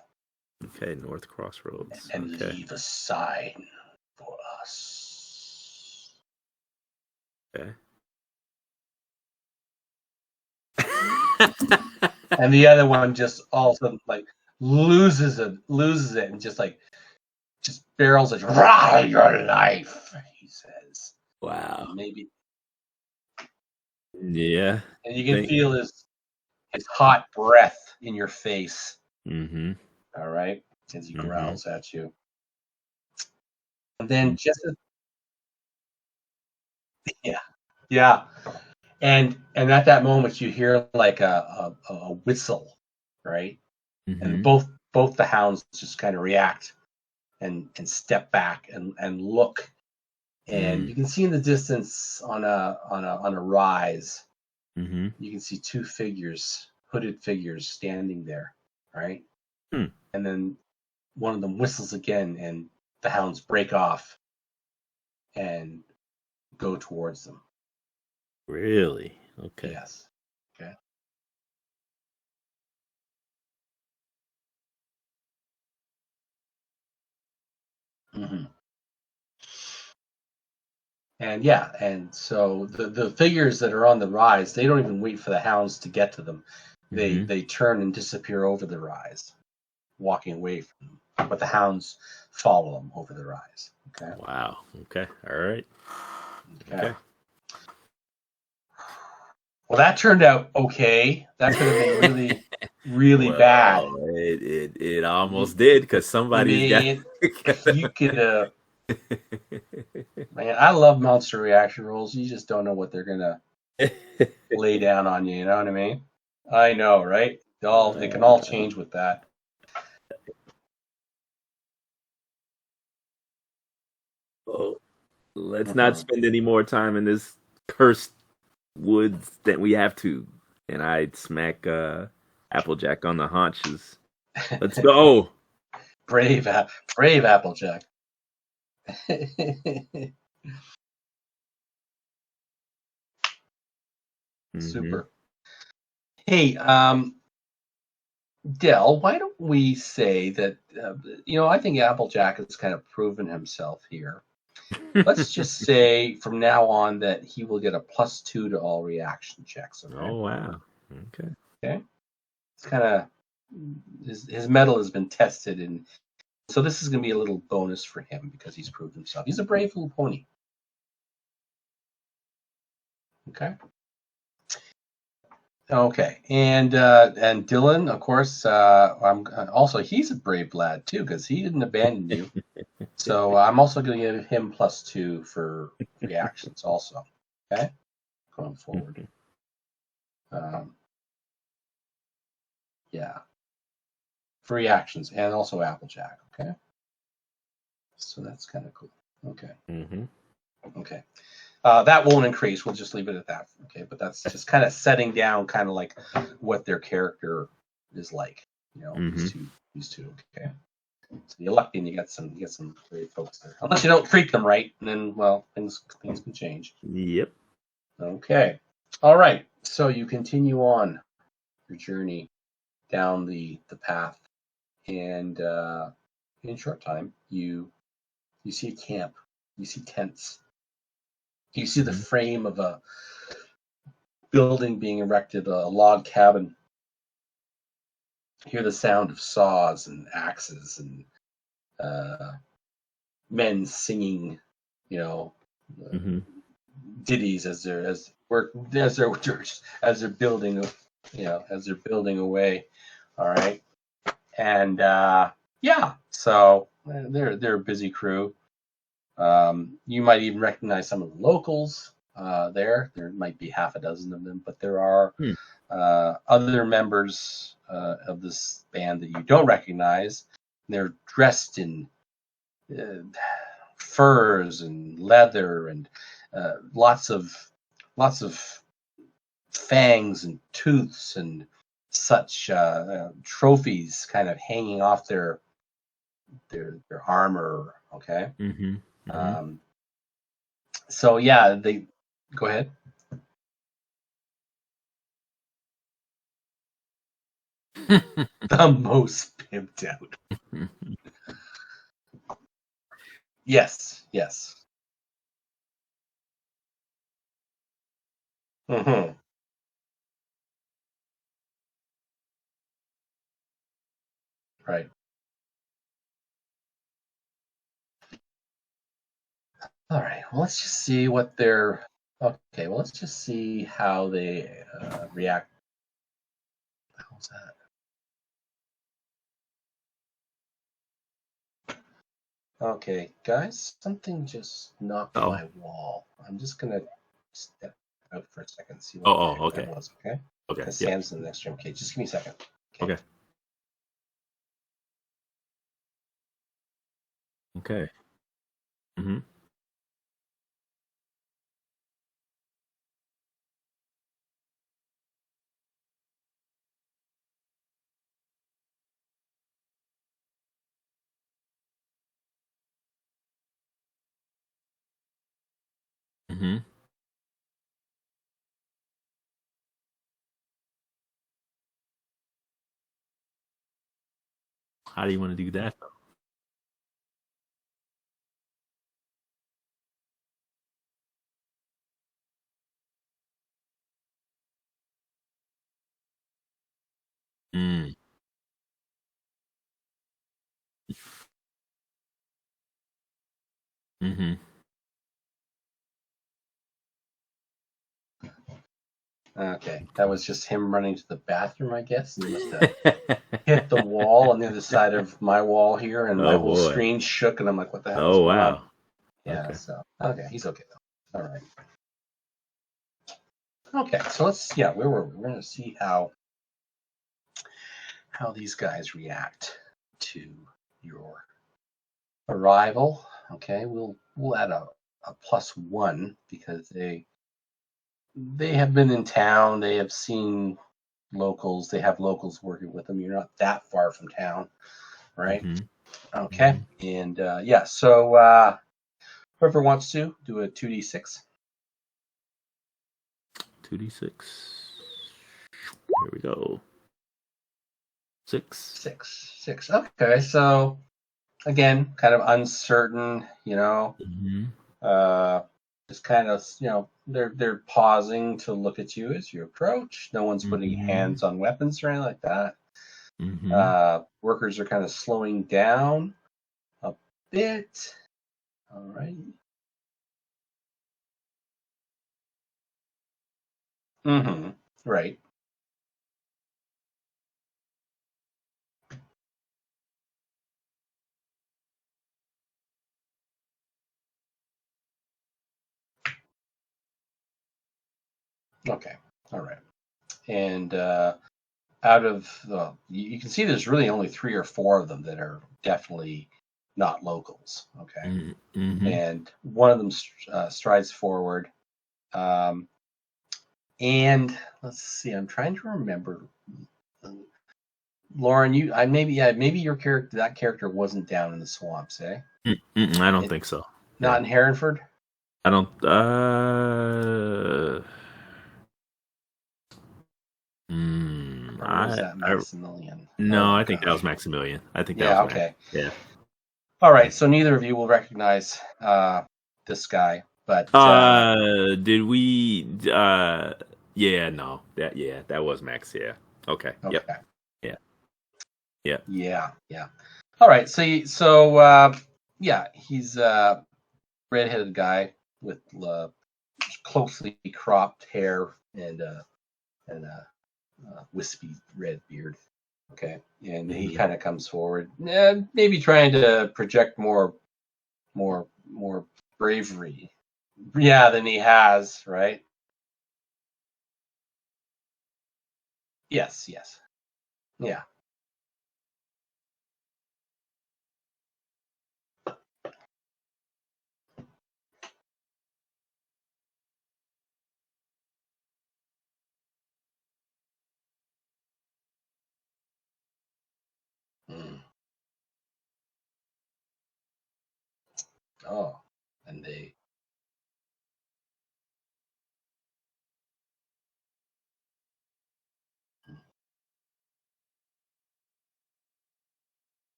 Okay, North Crossroads. and Okay. leave a sign for us." Okay. And the other one just all of a sudden like loses it, and just barrels it. Rah, your life, he says. Wow. And maybe, Yeah. and you can Think. feel his hot breath in your face. Mm-hmm. All right, as he Mm-hmm. growls at you. And then yeah, yeah, and at that moment you hear like a whistle, right? And Mm-hmm. both the hounds just kind of react and step back and look. And Mm. you can see in the distance on a rise, Mm-hmm. you can see two hooded figures standing there, right? Hmm. And then one of them whistles again, and the hounds break off and go towards them. Really? Okay. Yes. Okay. hmm And yeah, and so the figures that are on the rise, they don't even wait for the hounds to get to them. They Mm-hmm. they turn and disappear over the rise, walking away from them. But the hounds follow them over the rise. Okay. Wow. Okay. All right. Okay. Okay. Well, that turned out okay. That could have been really, really bad. Well, it You, almost did because I somebody's got. mean, if you could, man, I love monster reaction rolls. You just don't know what they're gonna lay down on you. You know what I mean? I know, right? It can all change with that. Oh, let's not Mhm. spend any more time in this cursed woods than we have to. And I'd smack Applejack on the haunches. Let's go. Brave, brave Applejack. Hmm. Super. Hey, Dell, why don't we say that, I think Applejack has kind of proven himself here. Let's just say from now on that he will get a +2 to all reaction checks, okay? Oh wow. Okay. Okay. It's kind of his mettle has been tested, and so this is going to be a little bonus for him because he's proved himself. He's a brave little pony. Okay. Okay, and Dylan, of course, I'm also he's a brave lad too because he didn't abandon you. So I'm also going to give him +2 for reactions also. Okay, going forward. Um, yeah, for reactions and also Applejack. Okay, so that's kind of cool. Okay, Hmm. okay. That won't increase. We'll just leave it at that. Okay, but that's just kind of setting down kind of like what their character is like. Hmm. These two. Okay. So you're lucky, and you get some great folks there. Unless you don't treat them right, and then well, things can change. Yep. Okay. All right. So you continue on your journey down the path, and in a short time, you see a camp. You see tents. You see the Hmm. frame of a building being erected, a log cabin. You hear the sound of saws and axes and uh, men singing, you know, uh, Hmm. ditties as they're building, as they're building away. All right, and yeah, so they're a busy crew. You might even recognize some of the locals there. There might be half a dozen of them, but there are other members of this band that you don't recognize. They're dressed in uh, furs and leather and lots of fangs and tooths and such trophies kind of hanging off their armor. Okay, Hmm. Hmm. um, so yeah, they go ahead. The most pimped out. Yes, yes. Hmm. Right. All right. Well, let's just see what they're. Okay. Well, let's just see how they react. How's that? Okay, guys. Something just knocked Oh. my wall. I'm just gonna step out for a second and see Oh. what the Oh. heck that Okay. was. Okay. Okay. Because Yep. Sam's in the next room. Okay. Just give me a second. Okay. Okay. Okay. Hmm. Hmm. How do you want to do that? Mm. Hmm. Okay. That was just him running to the bathroom, I guess. And he must have hit the wall on the other side of my wall here, and my Oh whole boy. screen shook, and I'm like, "What the hell is Oh going on?" wow. Yeah. Okay. So okay, he's okay though. All right. Okay. So let's we're gonna see how these guys react to your arrival. Okay, we'll add a +1 because they have been in town. They have seen locals. They have locals working with them. You're not that far from town, right? Okay, and yeah. So whoever wants to do a 2d6. 2d6. Here we go. 6. 6. Okay, so again, kind of uncertain, just kind of, they're pausing to look at you as you approach. No one's putting hands on weapons or anything like that. Workers are kind of slowing down a bit. All right. Right. Okay. All right. And out of you can see there's really only 3 or 4 of them that are definitely not locals. Okay. And one of them strides forward. And let's see, I'm trying to remember. Lauren, maybe your character, that character wasn't down in the swamps, eh? I don't think so. Not in Hereford? I don't. Or was that Maximilian? No, I think that was Maximilian. I think that was okay. Yeah. All right, so neither of you will recognize this guy, but did we? Yeah, no, that was Max. Yeah. Okay. Yep. Yeah. All right, so he's a redheaded guy with closely cropped hair and a wispy red beard. Okay, and he kind of comes forward, maybe trying to project more bravery, than he has, right? Yes, yeah. Oh, and they.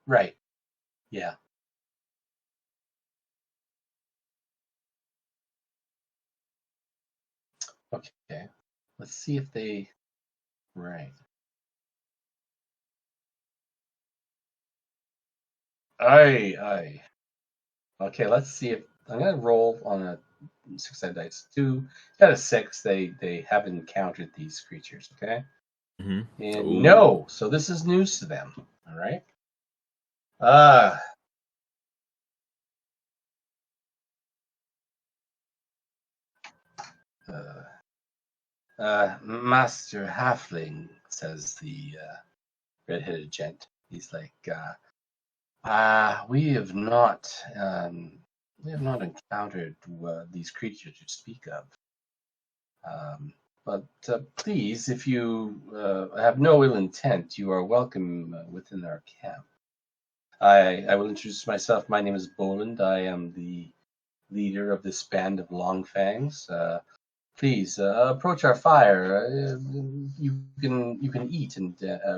Right. Yeah. Okay. Let's see if they. Right. Aye. Okay, let's see if I'm gonna roll on a 6-sided dice. 2 out of 6. They have encountered these creatures. Okay. And no, so this is news to them. All right. Master Halfling, says the red-headed gent. He's like, we have not encountered these creatures you speak of. But please, if you have no ill intent, you are welcome within our camp. I will introduce myself. My name is Boland. I am the leader of this band of Longfangs. Please approach our fire. You can eat and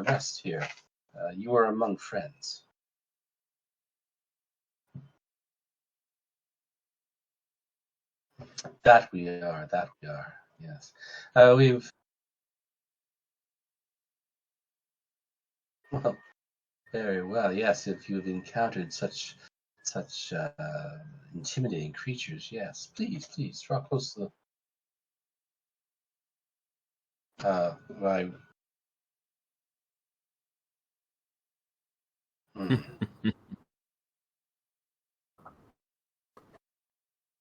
rest here. You are among friends. That we are. Yes. We've. Well, very well. Yes, if you've encountered such intimidating creatures, yes. Please draw close to the. My.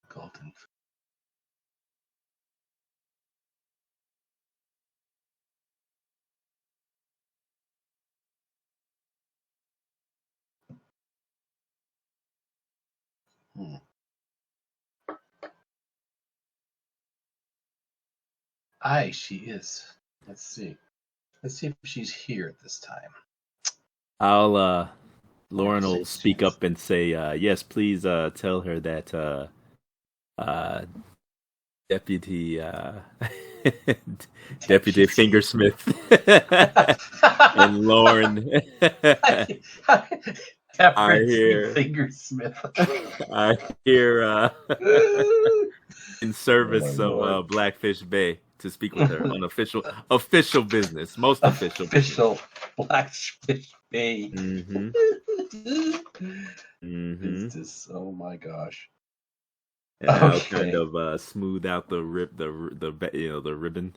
Golden. Hmm. Aye, she is. Let's see. Let's see if she's here at this time. I'll Lauren Yes, will speak up and say, yes, please tell her that uh Deputy Deputy Fingersmith and Lauren are Deputy here. Fingersmith. I hear in Oh service my of lord. Blackfish Bay to speak with her on official business, most official Official business. Blackfish Bay. Mm-hmm. Mm-hmm. Business. Oh my gosh. And I'll kind Okay. of smooth out the the ribbon,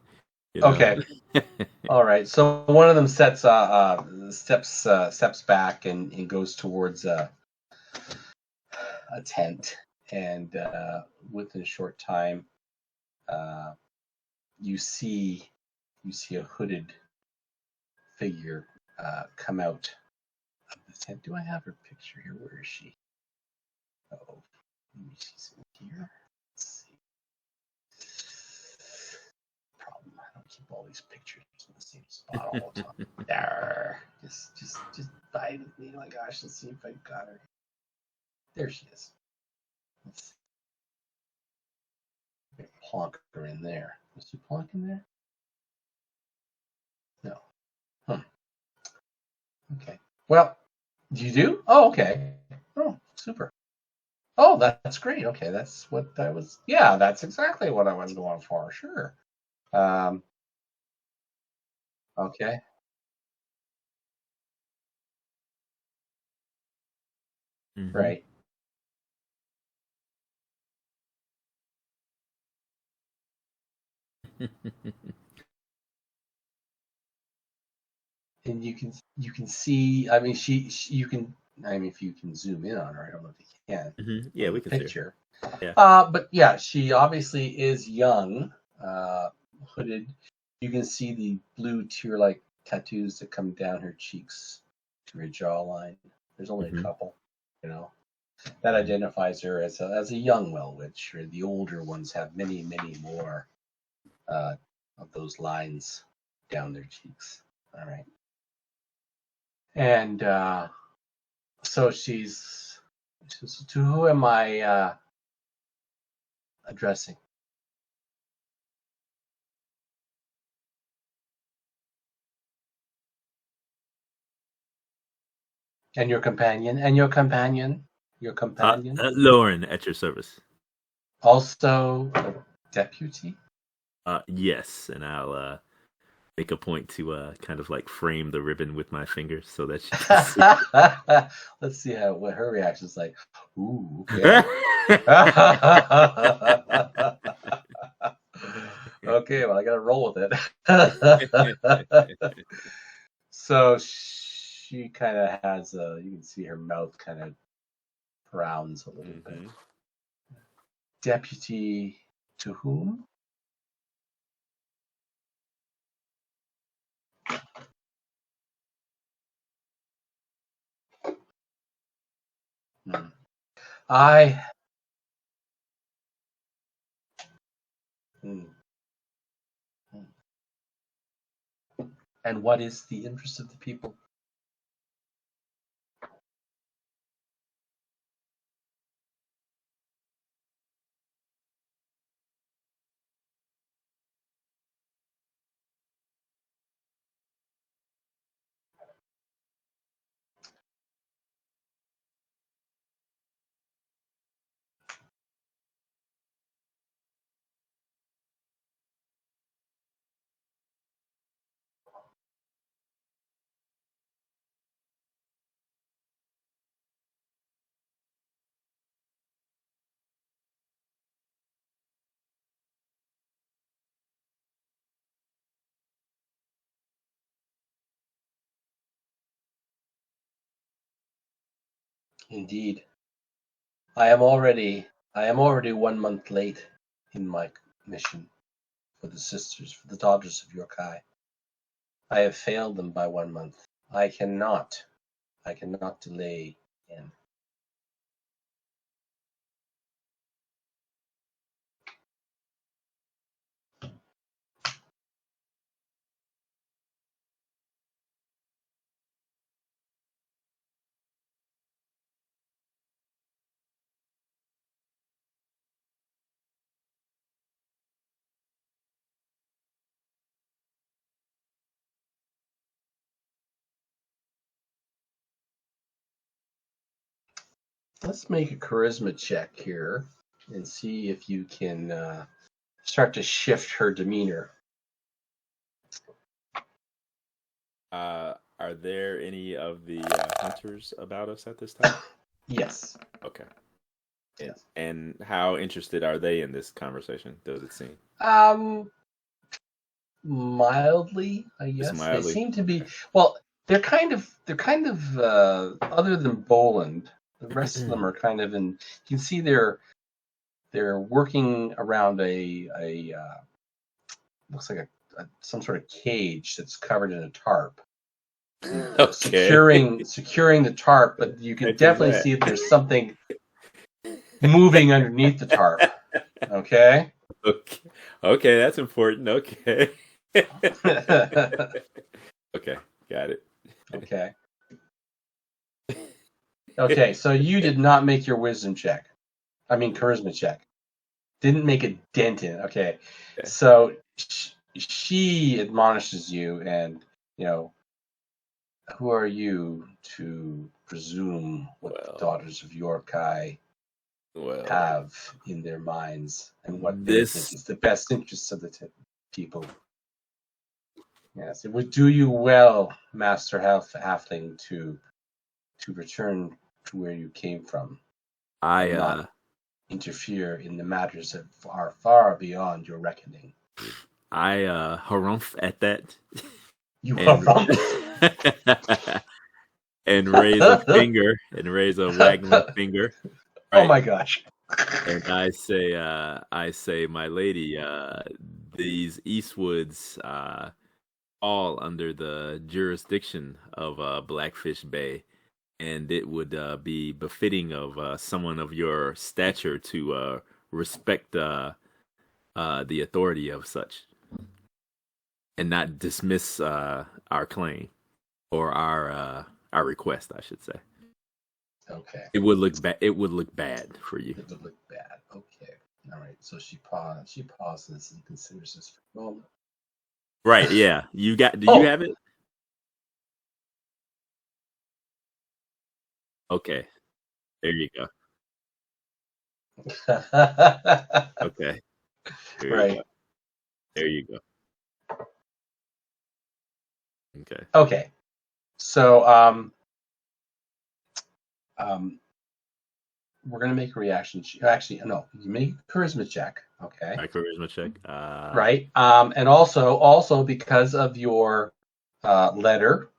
you know. Okay. All right. So one of them steps back and goes towards a tent, and within a short time, uh, you see a hooded figure come out of the tent. Do I have her picture here? Where is she? Oh, maybe she's in here. Let's see. Problem. I don't keep all these pictures in the same spot all the time. There. Just bide with me. Oh my gosh, let's see if I got her. There she is. Let's plonk her in there. Was she plonk in there? No. Hmm. Okay. Well, you do? Oh, okay. Oh, super. Oh, that's great. Okay, that's what I was. Yeah, that's exactly what I was going for. Sure. Um. Okay. Mm-hmm. Right. And you can see. I mean, she you can. I mean, if you can zoom in on her, I don't know if you can Mm-hmm. Yeah, on we the can see her. picture. Yeah. But yeah, she obviously is young, hooded. You can see the blue tear-like tattoos that come down her cheeks to her jawline. There's only a Mm-hmm. couple, you know. That identifies her as a young well witch. Or the older ones have many, many more uh, of those lines down their cheeks. All right. And so to who am I addressing? And your companion? And your companion? Your companion? Lauren at your service. Also a deputy? Yes, and I'll make a point to kind of like frame the ribbon with my fingers so that she can see. Let's see what her reaction is like. Ooh, okay. Okay, well, I gotta roll with it. So she kind of has you can see her mouth kind of frowns a little bit. Mm-hmm. Deputy to whom? Hmm. I. Hmm. Hmm. And what is the interest of the people? Indeed, I am already 1 month late in my mission for the sisters, for the daughters of Yorkai. I have failed them by 1 month. I cannot delay again. let's make a charisma check here and see if you can start to shift her demeanor. Are there any of the hunters about us at this time? Yes. Okay. Yes. And how interested are they in this conversation? Does it seem? Mildly, I guess. Mildly? They seem to be. Well, they're kind of. Other than Boland, the rest of them are kind of in. You can see they're working around a looks like some sort of cage that's covered in a tarp. Okay. Securing the tarp, but you can definitely see that there's something moving underneath the tarp. Okay. Okay, that's important. Okay. Okay, got it. Okay, so you did not make your wisdom check. I mean, charisma check. Didn't make a dent in it. Okay. So she admonishes you, and who are you to presume what the daughters of Yorkai have in their minds and what they think is the best interests of the people? Yes, it would do you well, Master Halfling, to return to where you came from. I not interfere in the matters that are far beyond your reckoning. I harumph at that. You harumph? And raise a finger and raise a waggling finger. Right? Oh my gosh. And I say, my lady, these Eastwoods all under the jurisdiction of Blackfish Bay, and it would be befitting of someone of your stature to respect the authority of such, and not dismiss our claim or our request, I should say. Okay. It would look bad. It would look bad for you. It would look bad. Okay. All right. So she pauses and considers this for a moment. Right. Yeah. You got. Do you have it? Okay. There you go. Okay. Right. There you go. Okay. Okay. So we're gonna make a reaction. Actually, no. You make a charisma check. Okay. My charisma check. Right. And also because of your letter.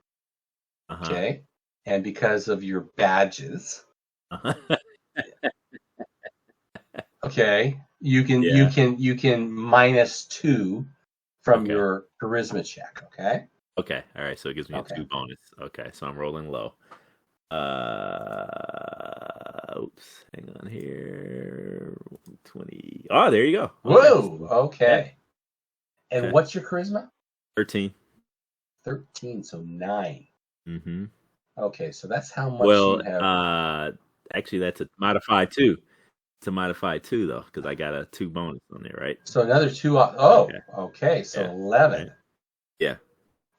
Okay. And because of your badges. Okay. You can -2 from your charisma check. Okay. Okay. All right. So it gives me a 2 bonus. Okay. So I'm rolling low. Oops. Hang on here. 20. Oh, there you go. Whoa. Okay. And what's your charisma? 13. 13. So 9. Mm-hmm. Okay. So that's how much you have. Actually, that's a modified 2. It's a modified 2 though, because I got a 2 bonus on there, right? So another 2. Okay. So 11. Right. Yeah.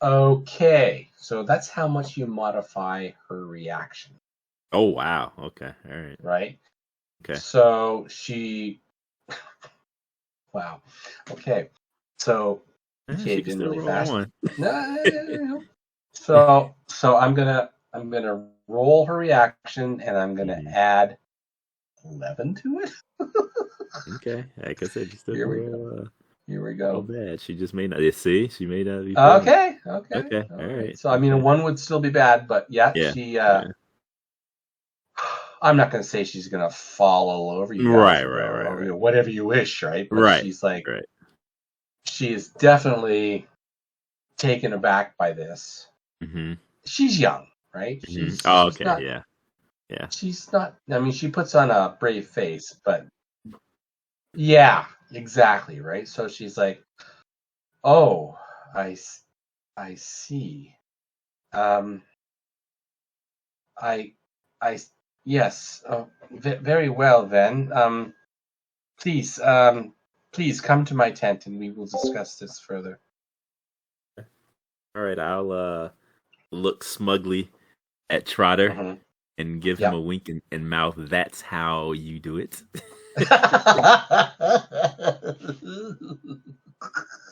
Okay. So that's how much you modify her reaction. Oh wow. Okay. All right. Right. Okay. So she. Wow. Okay. So she caved in really fast. No. So I'm gonna roll her reaction, and I'm gonna add 11 to it. Okay. Like I said, just here we go. Oh bad. She just made not. See, she made not be. Okay. All right. So I mean, a 1 would still be bad, but she. I'm not going to say she's going to fall all over you. Right. Whatever you wish, right? But right. She's like, she is definitely taken aback by this. Mm-hmm. She's young, right? Mm-hmm. She's okay. Not, yeah. She's not. I mean, she puts on a brave face, but yeah, exactly, right? So she's like, "Oh, I see. Yes. Very well then. Please come to my tent and we will discuss this further." All right, I'll look smugly at Trotter, and give him Yep. a wink and mouth. That's how you do it.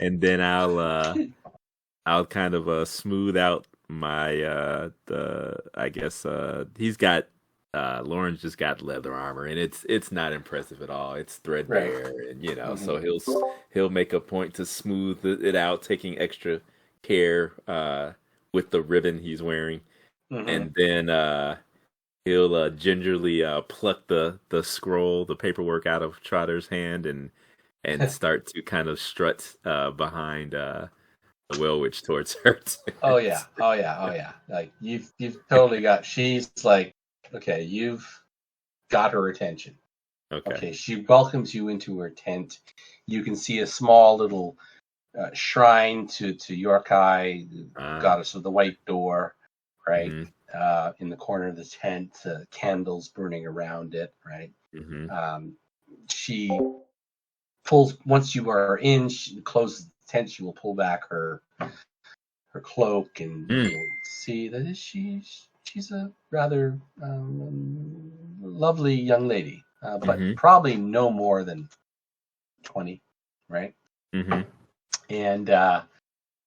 And then I'll kind of smooth out my I guess he's got Lauren's just got leather armor, and it's not impressive at all. It's Right. threadbare, and Mm-hmm. so he'll make a point to smooth it out, taking extra care with the ribbon he's wearing, Mm-hmm. and then he'll gingerly pluck the scroll, the paperwork out of Trotter's hand, and start to kind of strut behind the Whale Witch towards her. Oh yeah. Oh yeah. Oh yeah. Like you've totally got. She's like, okay, you've got her attention. Okay. Okay. She welcomes you into her tent. You can see a small little shrine to Yorkai, goddess of the white door, right? Mhm. In the corner of the tent, candles burning around it, right? Mhm. She pulls once you are in. She closes the tent. She will pull back her cloak, and you'll see that she's a rather lovely young lady, but probably no more than 20, right? Mhm. And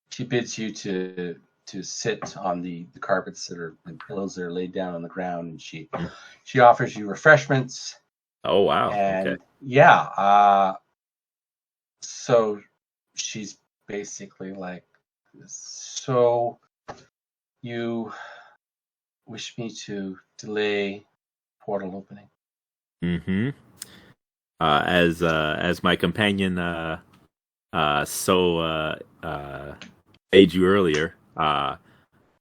she bids you to sit on the carpets that are and pillows that are laid down on the ground, and she offers you refreshments. Oh wow. And Okay. yeah, so she's basically like, so you wish me to delay portal opening? Mhm. As my companion aid you earlier,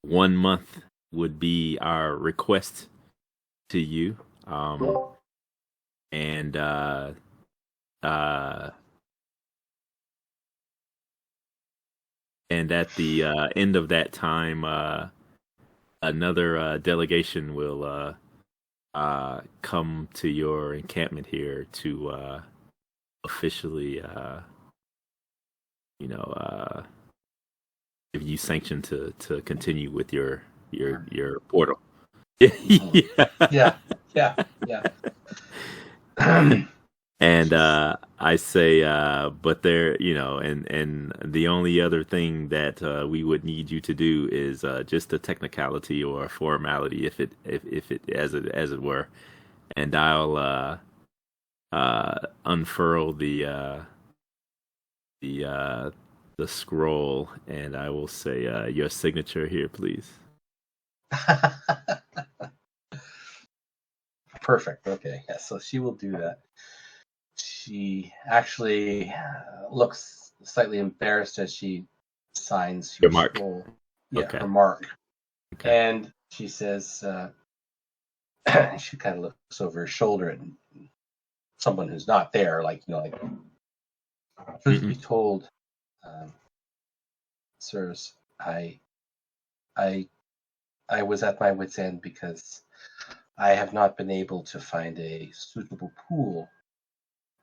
1 month would be our request to you. And uh and at the end of that time, another delegation will come to your encampment here to officially, you know, give you sanction to continue with your portal. Yeah, yeah, yeah. And I say, but there, and the only other thing that we would need you to do is just a technicality or a formality, if it as it were, and I'll unfurl the uh, the scroll, and I will say your signature here, please. Perfect. Okay. Yeah. So she will do that. She actually looks slightly embarrassed as she signs Your your mark. scroll. Yeah, Okay. her mark. Okay. And she says, she kind of looks over her shoulder at someone who's not there, like, truth be told, sirs, I was at my wit's end because I have not been able to find a suitable pool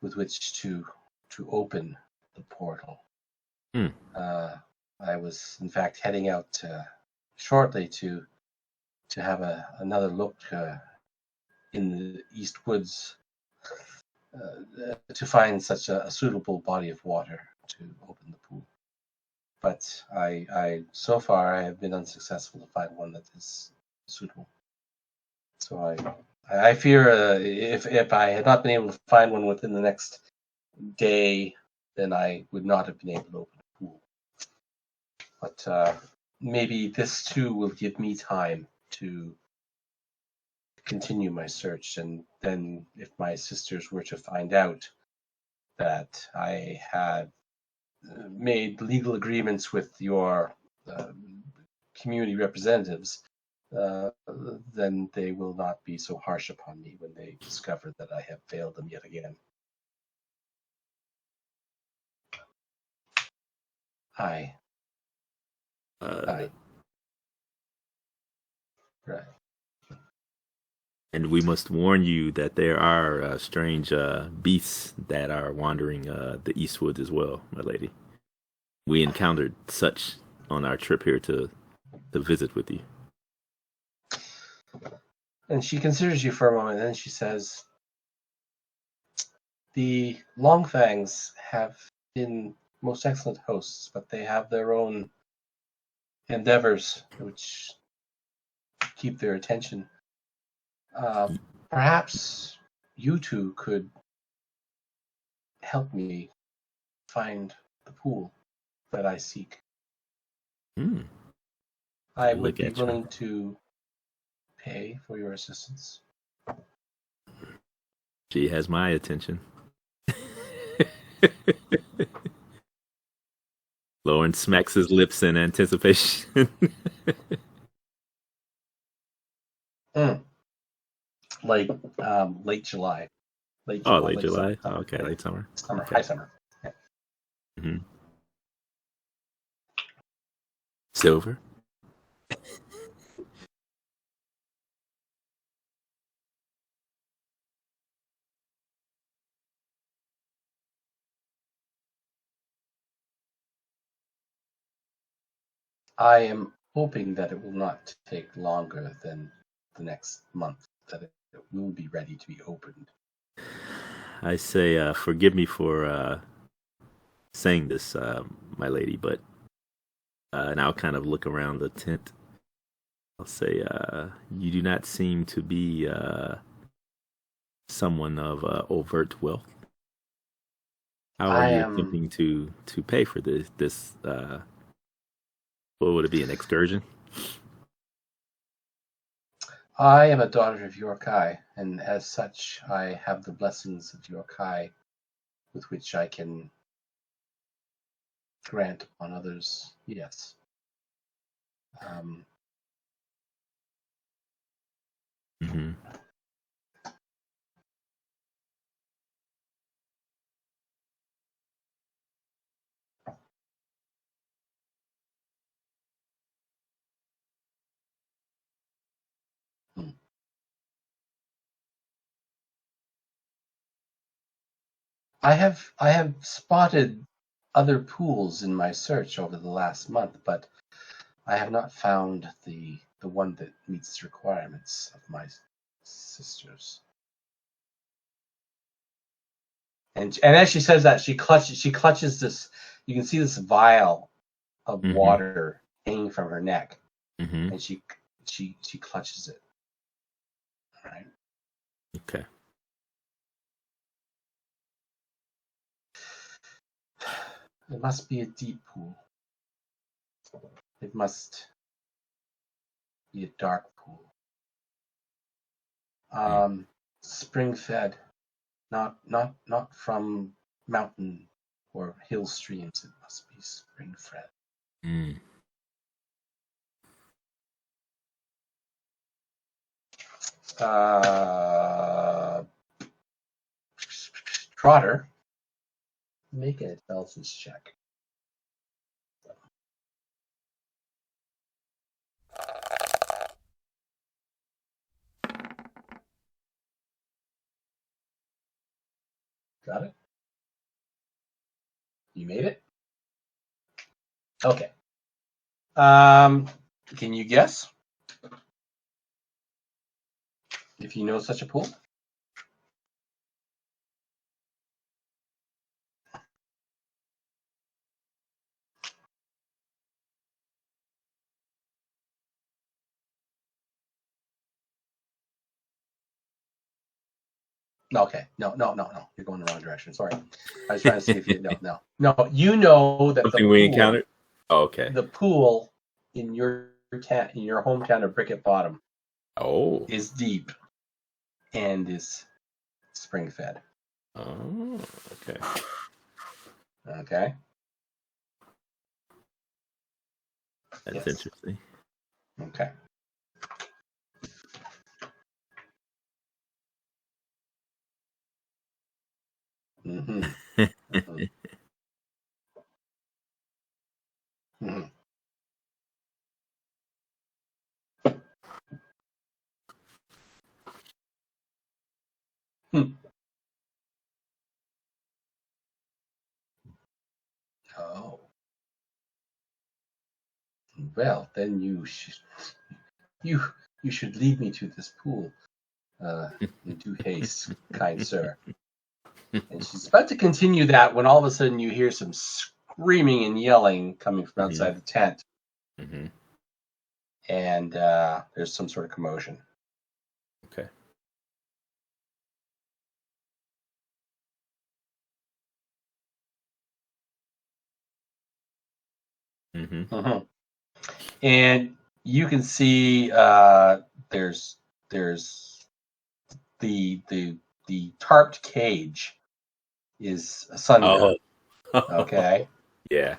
with which to open the portal. I was in fact heading out shortly to have another look in the East Woods to find such a suitable body of water to open the pool. But I so far I have been unsuccessful to find one that is suitable. So I fear if I had not been able to find one within the next day, then I would not have been able to open the pool. But maybe this too will give me time to continue my search, and then if my sisters were to find out that I had made legal agreements with your community representatives, then they will not be so harsh upon me when they discover that I have failed them yet again. Hi. Hi. Right. And we must warn you that there are strange beasts that are wandering the Eastwoods as well, my lady. We encountered such on our trip here to visit with you. And she considers you for a moment, and then she says, "The Longfangs have been most excellent hosts, but they have their own endeavors which keep their attention. Perhaps you two could help me find the pool that I seek. I would be willing to pay for your assistance." She has my attention. Lauren smacks his lips in anticipation. Like late July. Late July. Summer, okay, late summer. Summer, okay. High summer. Yeah. Mm-hmm. Silver. I am hoping that it will not take longer than the next month, that it will be ready to be opened. I say, forgive me for saying this, my lady, but and I'll kind of look around the tent. I'll say, you do not seem to be someone of overt wealth. How are you attempting to pay for this? What would it be? An excursion? I am a daughter of Yorkai, and as such, I have the blessings of Yorkai, with which I can grant upon others. Yes. Mm-hmm. I have spotted other pools in my search over the last month, but I have not found the one that meets the requirements of my sisters. And as she says that, she clutches this. You can see this vial of water hanging from her neck, and she clutches it. All right. Okay. It must be a deep pool. It must be a dark pool. Spring fed, not from mountain or hill streams. It must be spring fed. Trotter, make an intelligence check. Got it? You made it? Okay. Can you guess if you know such a pool? Okay. No. You're going the wrong direction. Sorry. I was trying to see if you no. You know that something we encountered. Oh, okay. The pool in your hometown of Bricket Bottom. Oh. Is deep and is spring fed. Oh. Okay. Okay. That's interesting. Okay. Mm-hmm. Mm-hmm. Mm-hmm. Hmm. Oh. Well, then you You should lead me to this pool. In due haste, kind sir. And she's about to continue that when all of a sudden you hear some screaming and yelling coming from outside the tent. Mm-hmm. And there's some sort of commotion. Okay. Mm-hmm. Mm-hmm. And you can see there's the tarped cage is asunder. Oh. Okay. Yeah.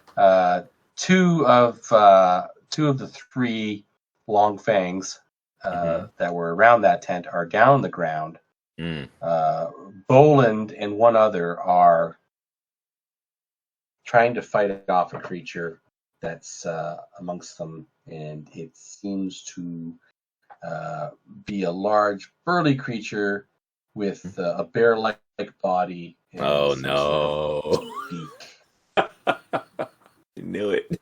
Two of the three long fangs that were around that tent are down on the ground. Mm. Boland and one other are trying to fight off a creature that's amongst them, and it seems to be a large, burly creature with a bear-like body and Oh some sort of no. beak. You knew it.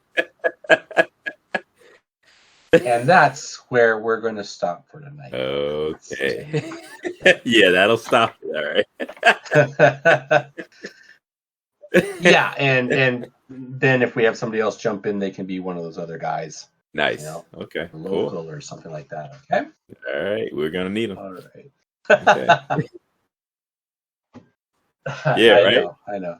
And that's where we're going to stop for tonight. Okay. Yeah, that'll stop it. All right. Yeah, and then if we have somebody else jump in, they can be one of those other guys. Nice. You know, okay. local Cool. or something like that. Okay. All right. We're gonna need them. All right. Okay. Yeah. Right. I know.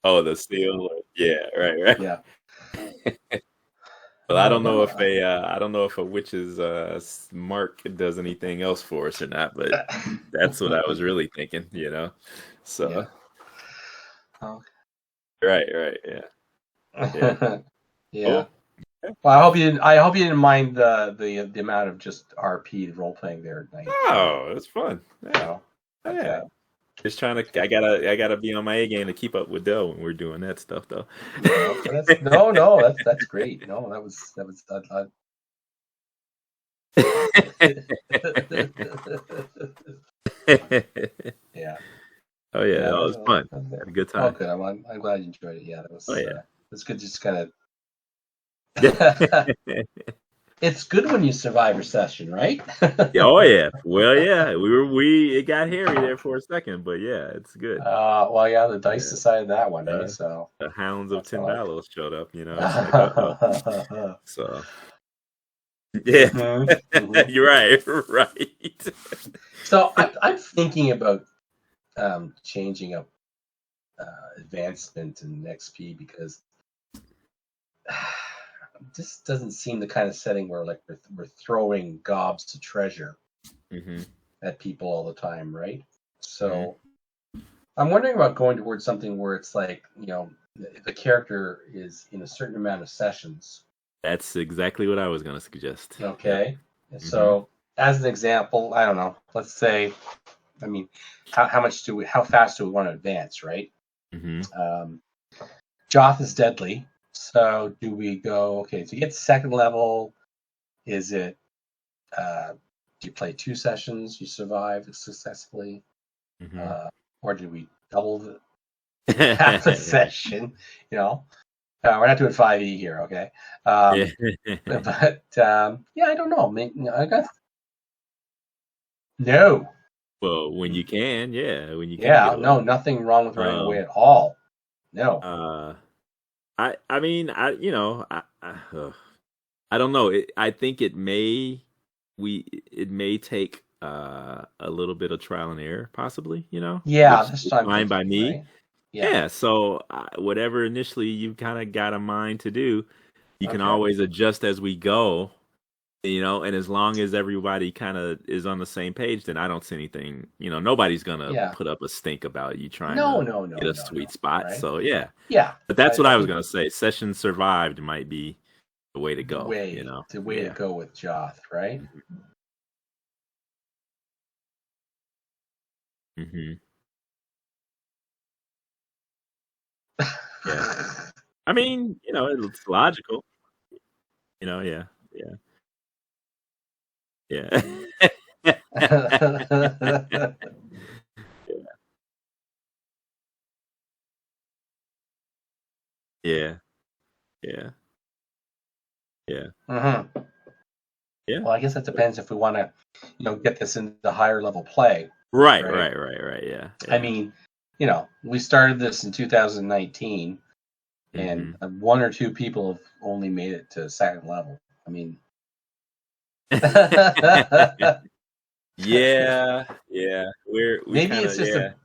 Oh, the seal. Yeah. Right. Yeah. Well, I don't know if a witch's mark does anything else for us or not, but that's what I was really thinking, you know. So. Yeah. Okay. Right. Yeah. Yeah. Cool. Well, I hope you didn't mind the amount of just RP role playing there at night. Oh, it's fun. Yeah. Yeah. Just trying to. I gotta be on my A game to keep up with Dell when we're doing that stuff, though. No, that's great. No, that was. Yeah. Oh yeah, that was fun. Had a good time. Oh, good. I'm glad you enjoyed it. Yeah, that was. Oh yeah. It's good. Just kind of. It's good when you survive a session, right? Oh yeah. Well, yeah. It got hairy there for a second, but yeah, it's good. Well, yeah, the dice decided that one, eh? So the Hounds of Timbalos showed up, you know. It's like, so yeah, Mm-hmm. you're right. Right. So I'm thinking about changing up advancement in XP because this doesn't seem the kind of setting where like we're throwing gobs to treasure at people all the time, right? So I'm wondering about going towards something where it's like, you know, the character is in a certain amount of sessions. That's exactly what I was going to suggest. Okay. So as an example, I don't know, let's say, I mean, how fast do we want to advance, right? Joth is deadly. So do we go, okay, to get second level, is it, do you play 2 sessions, you survive successfully? Or do we double half a session? You know, we're not doing 5e here, okay? But, yeah, I don't know. No. Well, when you can, yeah. When you can. Yeah, no, nothing wrong with running away at all. No. I mean, I don't know. I think it may take a little bit of trial and error, possibly. You know. Yeah, that's fine by me. Right? Yeah. So whatever initially you kind of got a mind to do, you can always adjust as we go. You know, and as long as everybody kind of is on the same page, then I don't see anything. You know, nobody's gonna put up a stink about you trying to get a sweet spot. Right? So yeah. But that's what I was gonna say. Session survived might be the way to go. The way to go with Joth, right? Yeah. I mean, you know, it's logical. You know, yeah. Yeah. Yeah. Mm-hmm. Yeah. Well, I guess that depends if we want to, get this into higher level play. Right. Right. Yeah. I mean, we started this in 2019, and one or two people have only made it to second level. I mean, yeah. We maybe kind it's of just a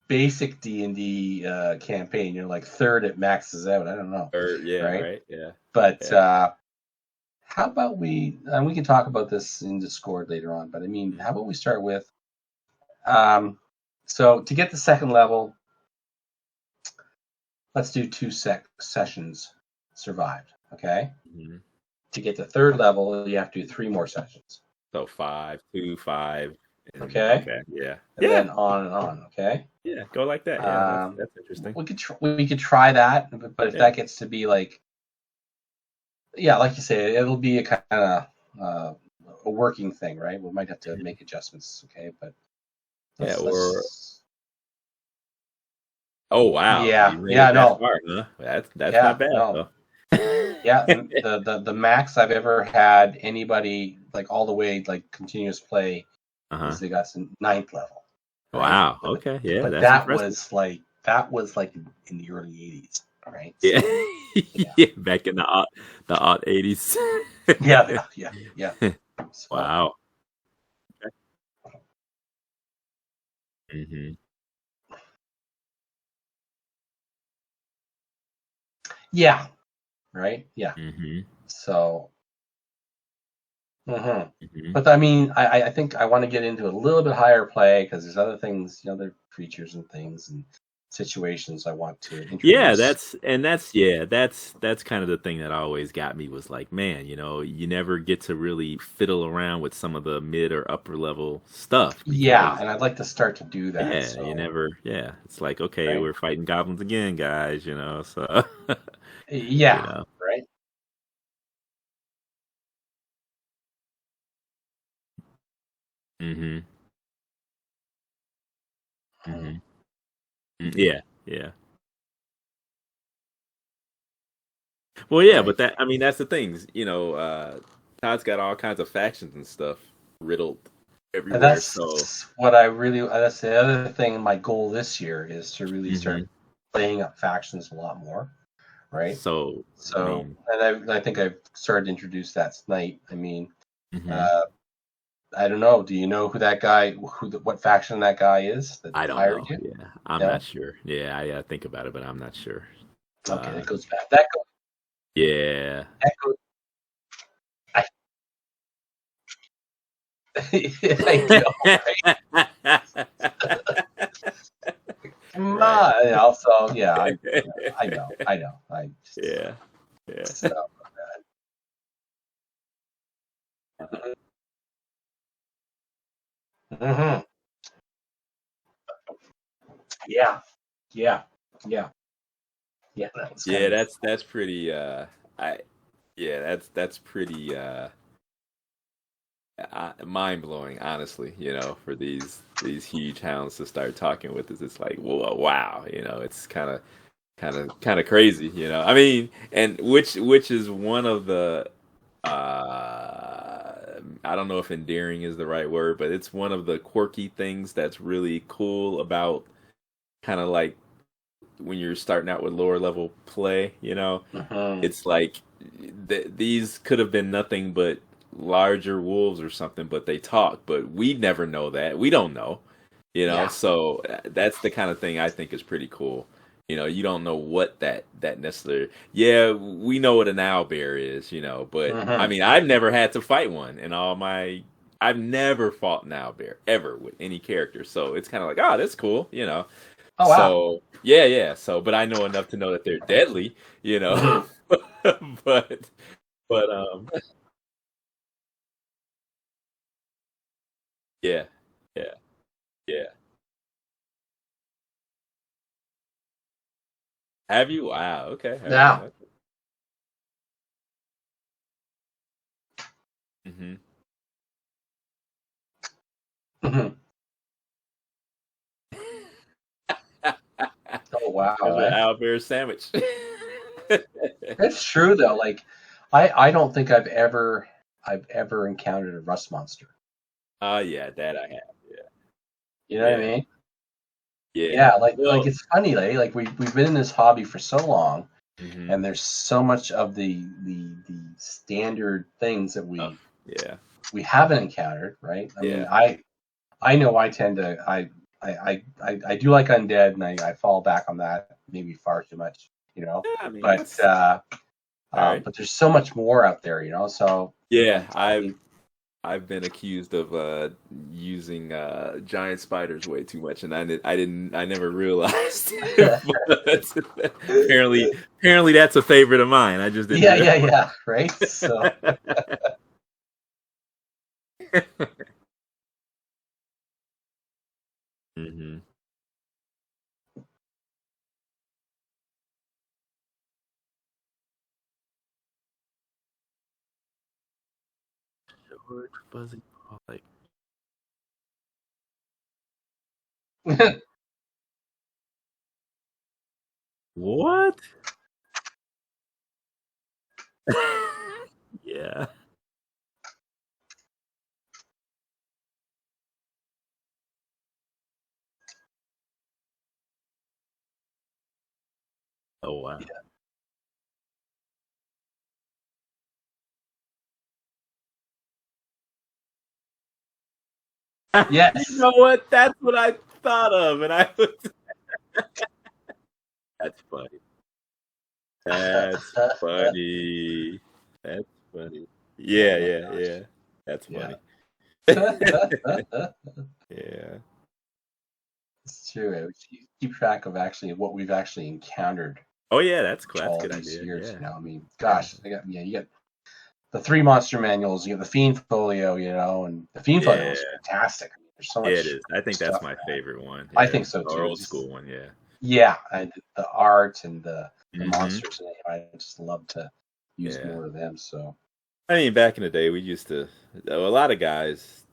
basic D&D campaign. You're like third, it maxes out. I don't know. Right. Yeah. But how about we can talk about this in Discord later on, but I mean, how about we start with, so to get the second level, let's do 2 sessions survived, okay? Mm-hmm. To get to third level, you have to do 3 more sessions. So 5, 2, 5. Okay. Yeah. And then on and on. Okay. Yeah. Go like that. Yeah. That's interesting. We could try that, but if that gets to be like, like you say, it'll be a kind of a working thing, right? We might have to make adjustments. Okay, but oh wow. Yeah. No. Far, huh? That's not bad. No. Yeah, the max I've ever had anybody like all the way like continuous play is they got some 9th level. Right? Wow. Okay. Yeah. But that's that impressive. was like in the early 80s, right? Yeah. Yeah. Back in the odd 80s. Yeah. So, wow. Okay. Yeah. Right. Yeah. Mm-hmm. So. Mm-hmm. But I mean, I think I want to get into a little bit higher play because there's other things, there are creatures and things and situations I want to introduce. Yeah, that's kind of the thing that always got me was like, man, you never get to really fiddle around with some of the mid or upper level stuff. Yeah, and I'd like to start to do that. Yeah, so. you never. Yeah, it's like, okay, we're fighting goblins again, guys. So. Yeah. Right. Mm-hmm. Yeah. Well, yeah, but that's the things. Todd's got all kinds of factions and stuff riddled everywhere. And that's what that's the other thing. My goal this year is to really start playing up factions a lot more, right? So and I think I've started to introduce that tonight. I mean, I don't know. Do you know who that guy, what faction that guy is? I don't know. Yeah, I'm not sure. Yeah, I think about it, but I'm not sure. Okay, that goes back. Yeah. That goes. I know, right? Come on. Also, yeah, I know. Yeah. So, Yeah. That's pretty. That's pretty mind blowing. Honestly, for these huge hounds to start talking with us, it's like, whoa, wow. It's kind of crazy. I mean, and which is one of the. I don't know if endearing is the right word, but it's one of the quirky things that's really cool about kind of like when you're starting out with lower level play, it's like these could have been nothing but larger wolves or something, but they talk, but we never know that. We don't know, so that's the kind of thing I think is pretty cool. You don't know what that necessarily. Yeah, we know what an owlbear is, but I mean, I've never had to fight one in all my. I've never fought an owlbear ever with any character, so it's kind of like, that's cool, Oh wow. So yeah. So, but I know enough to know that they're deadly, but yeah. Have you? Wow. Okay. Now. Oh wow! An owlbear sandwich. That's true though. Like, I don't think I've ever encountered a rust monster. Yeah, that I have. You know what I Yeah, mean? yeah. Yeah, like Well, it's funny, like we've been in this hobby for so long, hmm and there's so much of the standard things that oh, yeah, we haven't encountered, right? I mean, yeah. I know I tend to I do like undead, and I fall back on that maybe far too much, you know. Yeah, I mean But that's all right. but there's so much more out there, you know. So Yeah, I I've mean, I've been accused of using giant spiders way too much, and I never realized. But apparently that's a favorite of mine. I just didn't realize. yeah, right. So hmm George Fuzzy Pollock. What? Yeah. Oh wow. You yes. know what? That's what I thought of, and I was. That's funny. That's funny. That's funny. Oh Yeah, my yeah, gosh. yeah. That's Yeah. funny. Yeah. It's true. We keep track of actually what we've actually encountered Oh yeah, that's cool. That's a all good these idea. years. Yeah. You know, I mean, Yeah. gosh, you got the three monster manuals, you got the Fiend Folio, you know, and the Fiend Folio is Yeah. fantastic. I mean, there's so Yeah, it much is. I think that's stuff. my favorite one. I Yeah. think so Our too. old Just school one, yeah. yeah, and the art and the hmm monsters, and I just love to use Yeah. more of them. So I mean, back in the day, we used to. A lot of guys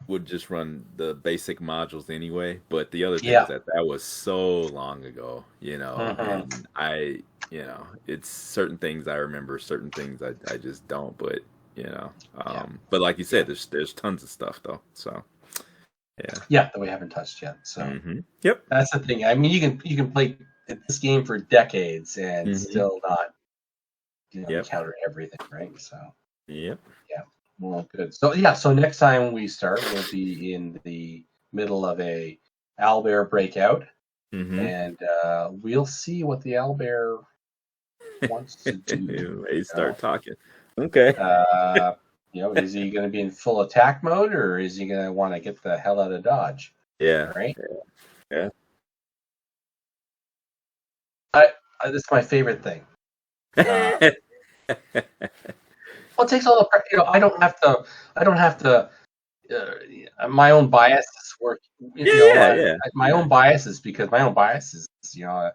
would just run the basic modules anyway. But the other thing is yeah, that was so long ago, hmm and it's certain things I remember, certain things I just don't. But yeah, but like you yeah, said, there's tons of stuff though. So yeah. yeah, that we haven't touched yet. So Yep. that's the thing. I mean, you can play this game for decades and hmm still not Yep. encounter everything, right? So Yep. yeah, well, good. So yeah, so next time we start, we'll be in the middle of a owlbear breakout, hmm and we'll see what the owlbear wants to do. They You know, start talking. Okay. uh, is he going to be in full attack mode, or is he going to want to get the hell out of Dodge? Yeah. Right? Yeah. I, this is my favorite thing. Uh, well, it takes all the I don't have to. I don't have to. My own biases work. Yeah. Yeah. My Yeah. own biases because my own biases. Yeah.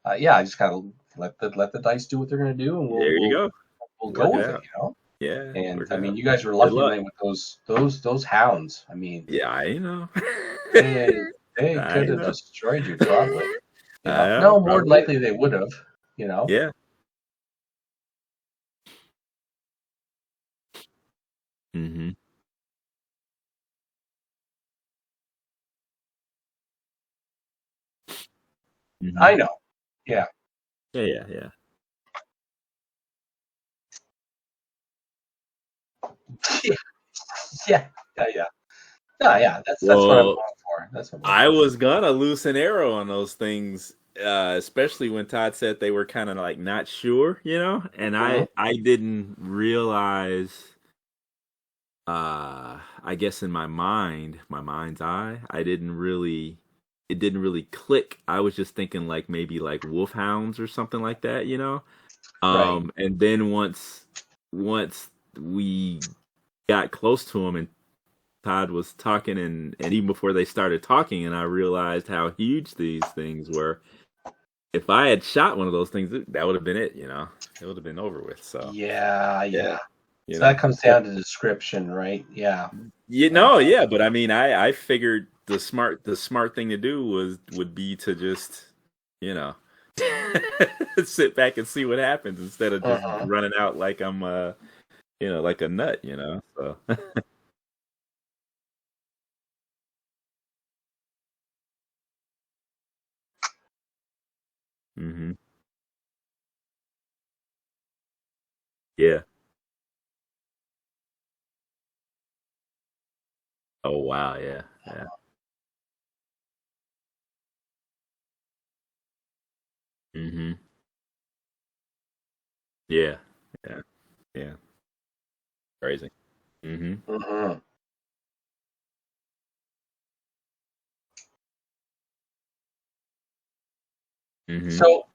I just gotta let the dice do what they're gonna do, and There you go. we'll go Work it with it. out. Yeah. And Work I it mean, out. you guys were Good lucky luck. tonight with those hounds. I mean, Yeah, I know. they they I could have know. destroyed you probably. I know. No, more than Probably. likely they would have. You know. Yeah. hmm hmm I know. Yeah. Yeah. Yeah. Yeah. yeah. Yeah. Yeah. Yeah. Yeah. That's what I'm Well, going for. That's what I'm going I for. was gonna loose an arrow on those things, especially when Todd said they were kind of like not sure, and Mhm. I didn't realize. I guess in my mind's eye, it didn't really click. I was just thinking like maybe like wolfhounds or something like that. Right. And then once we got close to him and Todd was talking and even before they started talking and I realized how huge these things were. If I had shot one of those things, that would have been it. It would have been over with. So Yeah. yeah, Yeah. you So that know. comes down to description, right? Yeah. Yeah, but I mean, I figured the smart thing to do would be to just, you know, sit back and see what happens instead of just Uh-huh. running out like I'm like a nut, So hmm yeah. Oh wow, yeah. Yeah. hmm Yeah. Yeah. Yeah. Crazy. hmm Uh-huh. hmm So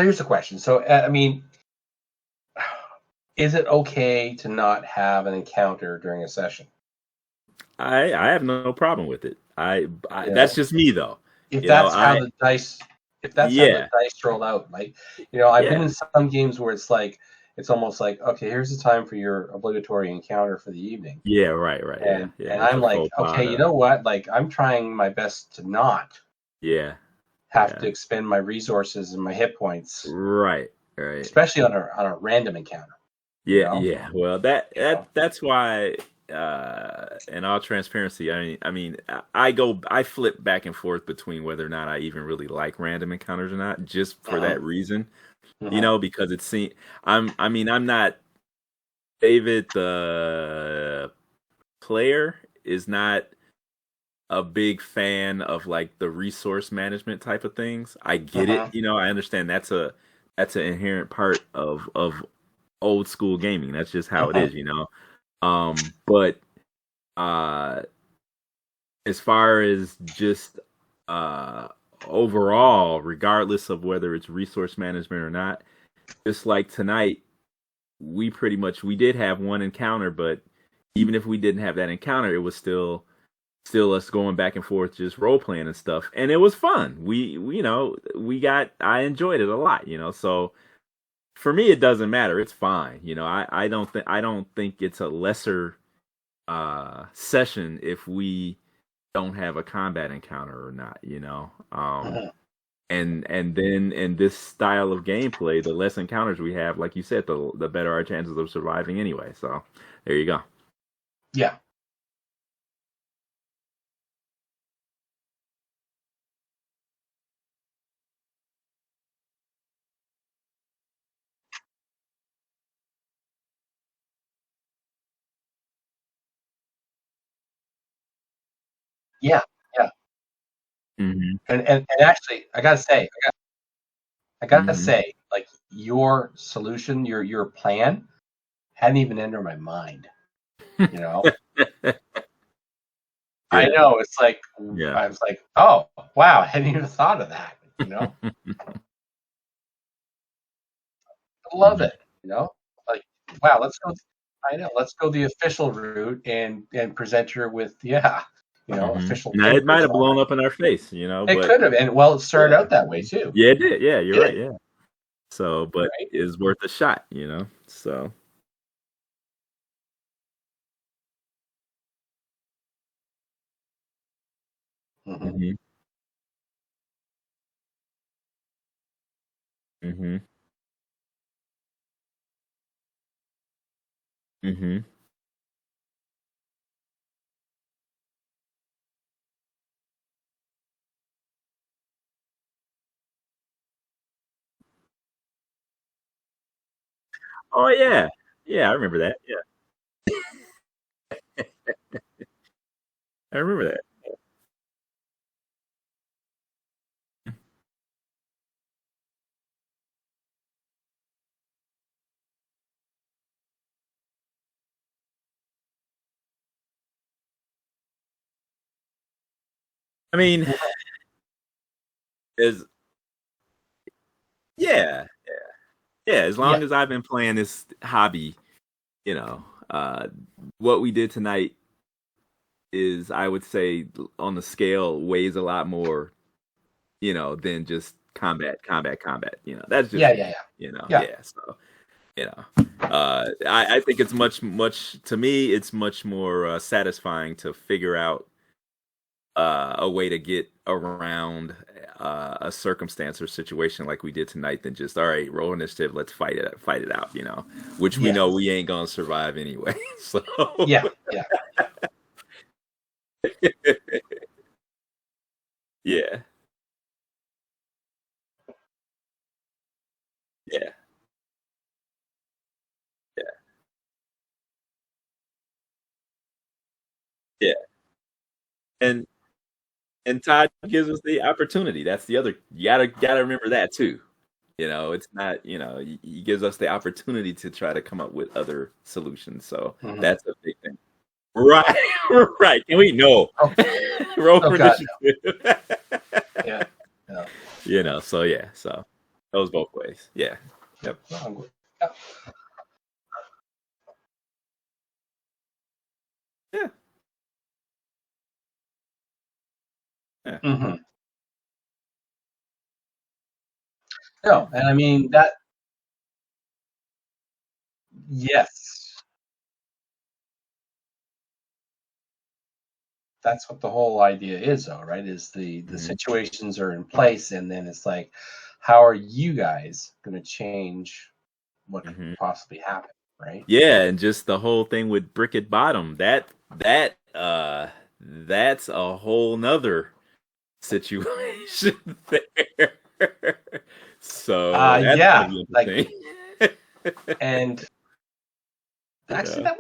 here's the question. So I mean, is it okay to not have an encounter during a session? I have no problem with it. I You that's know, just me though. if You know, that's how I the dice, if that's how the yeah. dice roll out, like, I've been Yeah. in some games where it's like, it's almost like, okay, here's the time for your obligatory encounter for the evening, Yeah, right. Yeah. Yeah, and it's I'm a like, faux pas okay, you to know what? Like, I'm trying my best to not yeah. have Yeah. to expend my resources and my hit points, Right. Right. especially on a random encounter. You Yeah, know, yeah. Well, that you know. that that's why in all transparency, I flip back and forth between whether or not I even really like random encounters or not, just for Uh-huh. that reason, Uh-huh. because I'm not David the player is not a big fan of like the resource management type of things. I get it, Uh-huh. I understand that's an inherent part of old school gaming. That's just how it Uh-huh. is. But uh as far as just uh overall, regardless of whether it's resource management or not, just like tonight, we did have one encounter, but even if we didn't have that encounter, it was still us going back and forth just role playing and stuff, and it was fun. I enjoyed it a lot. So for me it doesn't matter, it's fine. I don't think it's a lesser session if we don't have a combat encounter or not. Uh-huh. And then in this style of gameplay, the less encounters we have, like you said, the better our chances of surviving anyway. So there you go. Yeah. Yeah. Yeah. hmm And actually, I gotta hmm say, like, your solution, your plan hadn't even entered my mind. You know, I yeah, know it's like, yeah. I was like, oh wow, I hadn't even thought of that. I love hmm it. Like, wow, let's go. I know, let's go the official route and present her with, yeah, official Now it gameplay might have blown format. up in our face, It but could have, and well, it started yeah, out that way too. yeah, it did. Yeah, you're Did right. it? Yeah. So, but Right? it's worth a shot. So. Hmm. hmm hmm hmm Oh yeah, yeah. I remember that. Yeah, I remember that. I mean, as yeah, yeah. As Yeah. long as I've been playing this hobby, you know, uh, what we did tonight is, I would say, on the scale weighs a lot more, than just combat. That's just Yeah. Yeah. me. Yeah. Yeah. Yeah. So, you know, I think it's much to me, it's much more satisfying to figure out a way to get around a circumstance or situation like we did tonight than just, all right, roll initiative, let's fight it out, which we know we ain't gonna survive anyway. So yeah. Yeah. Yeah. Yeah. Yeah. And Todd gives us the opportunity. That's the other. You gotta remember that too. It's not. He gives us the opportunity to try to come up with other solutions. So that's a big thing. Right. Right. Can we know? Oh, Roll for God, initiative. Yeah. So yeah. So that was both ways. Yeah. Yep. No, I'm good. Yeah. Yeah. Mm-hmm. No, and I mean that. Yes, that's what the whole idea is, though, right? Is the situations are in place, and then it's like, how are you guys going to change what could possibly happen, right? Yeah, and just the whole thing with Brick at Bottom, that's a whole nother situation there. So that's Yeah, gonna be like, interesting. and actually, that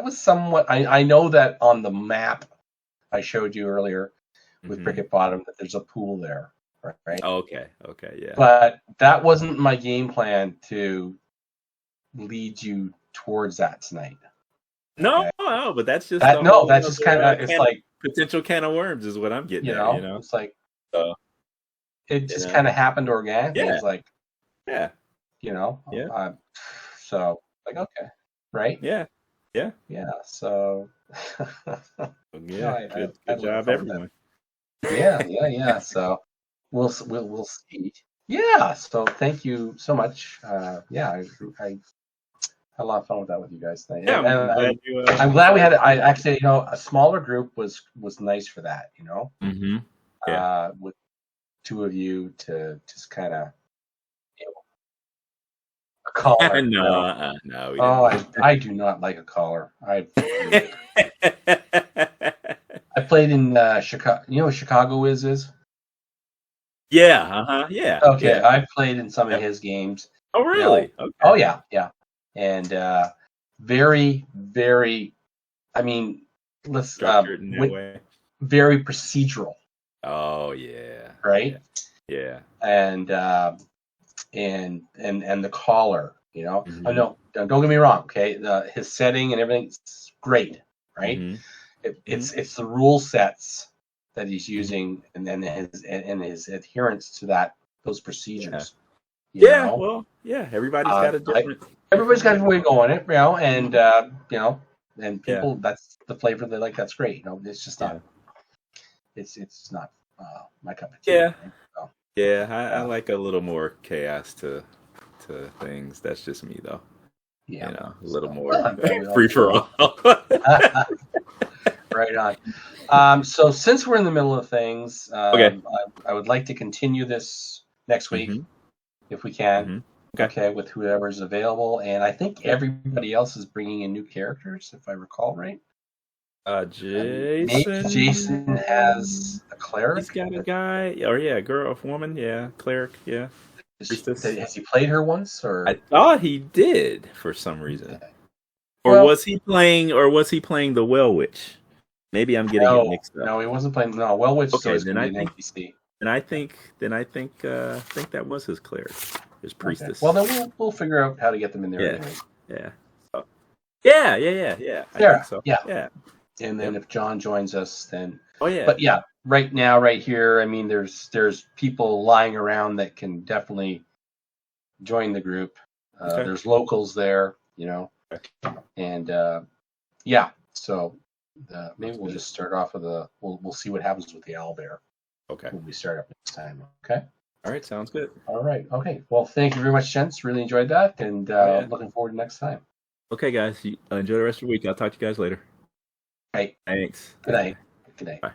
was somewhat. I know that on the map I showed you earlier with Brick at Bottom that there's a pool there, right? Okay, yeah. But that wasn't my game plan to lead you towards that tonight. No, but that's just that's just kind of it's like potential can of worms is what I'm getting at. It's like So, it just kind of happened organically. Yeah. It's like yeah, so like okay, right? yeah. So Yeah, I good job, everyone. Yeah. So we'll see. Yeah. So thank you so much. Yeah, I had a lot of fun with that with you guys tonight. Yeah, I'm glad we had. I actually, a smaller group was nice for that. Yeah. With two of you to just kind of, a caller. No. I do not like a caller. I played in Chicago. You know what Chicago is? Yeah. Yeah. Okay, yeah. I played in some of his games. Oh, really? Okay. Oh, yeah. And very, very. I mean, let's structured in that way. Very procedural. Oh yeah. Right. Yeah. And the caller. Oh no, don't get me wrong. Okay, his setting and everything's great. Right. It's the rule sets that he's using, and then his adherence to those procedures. Yeah. Well, yeah. Everybody's got a different. Everybody's got a way going it, and and people that's the flavor they like. That's great. It's just not. It's not my cup of tea. Yeah. Right? So, yeah. I like a little more chaos to things. That's just me, though. Yeah. A little more free for all. Right on. So since we're in the middle of things, okay. I would like to continue this next week if we can. Okay, with whoever's available, and I think everybody else is bringing in new characters, if I recall right. Jason. Maybe Jason has a cleric. He's got a guy, or a girl, a woman, cleric, yeah. Has he played her once, or? I thought he did for some reason. Okay. Or was he playing the Well Witch? Maybe I'm getting it mixed up. No, he wasn't playing. No, Well Witch is always going to be an NPC. And I think that was his cleric, his priestess. Okay. Well, then we'll figure out how to get them in there. Anyway. Yeah. So, yeah. I think so. Yeah. And then if John joins us, then. Oh yeah. But yeah, right now, right here, I mean, there's people lying around that can definitely join the group. There's locals there, and so maybe we'll just start off with we'll see what happens with the owlbear. Okay. When we start up next time. Okay. All right. Sounds good. All right. Okay. Well, thank you very much, gents. Really enjoyed that, and looking forward to next time. Okay, guys. Enjoy the rest of your week. I'll talk to you guys later. Right. Thanks. Good night. Bye.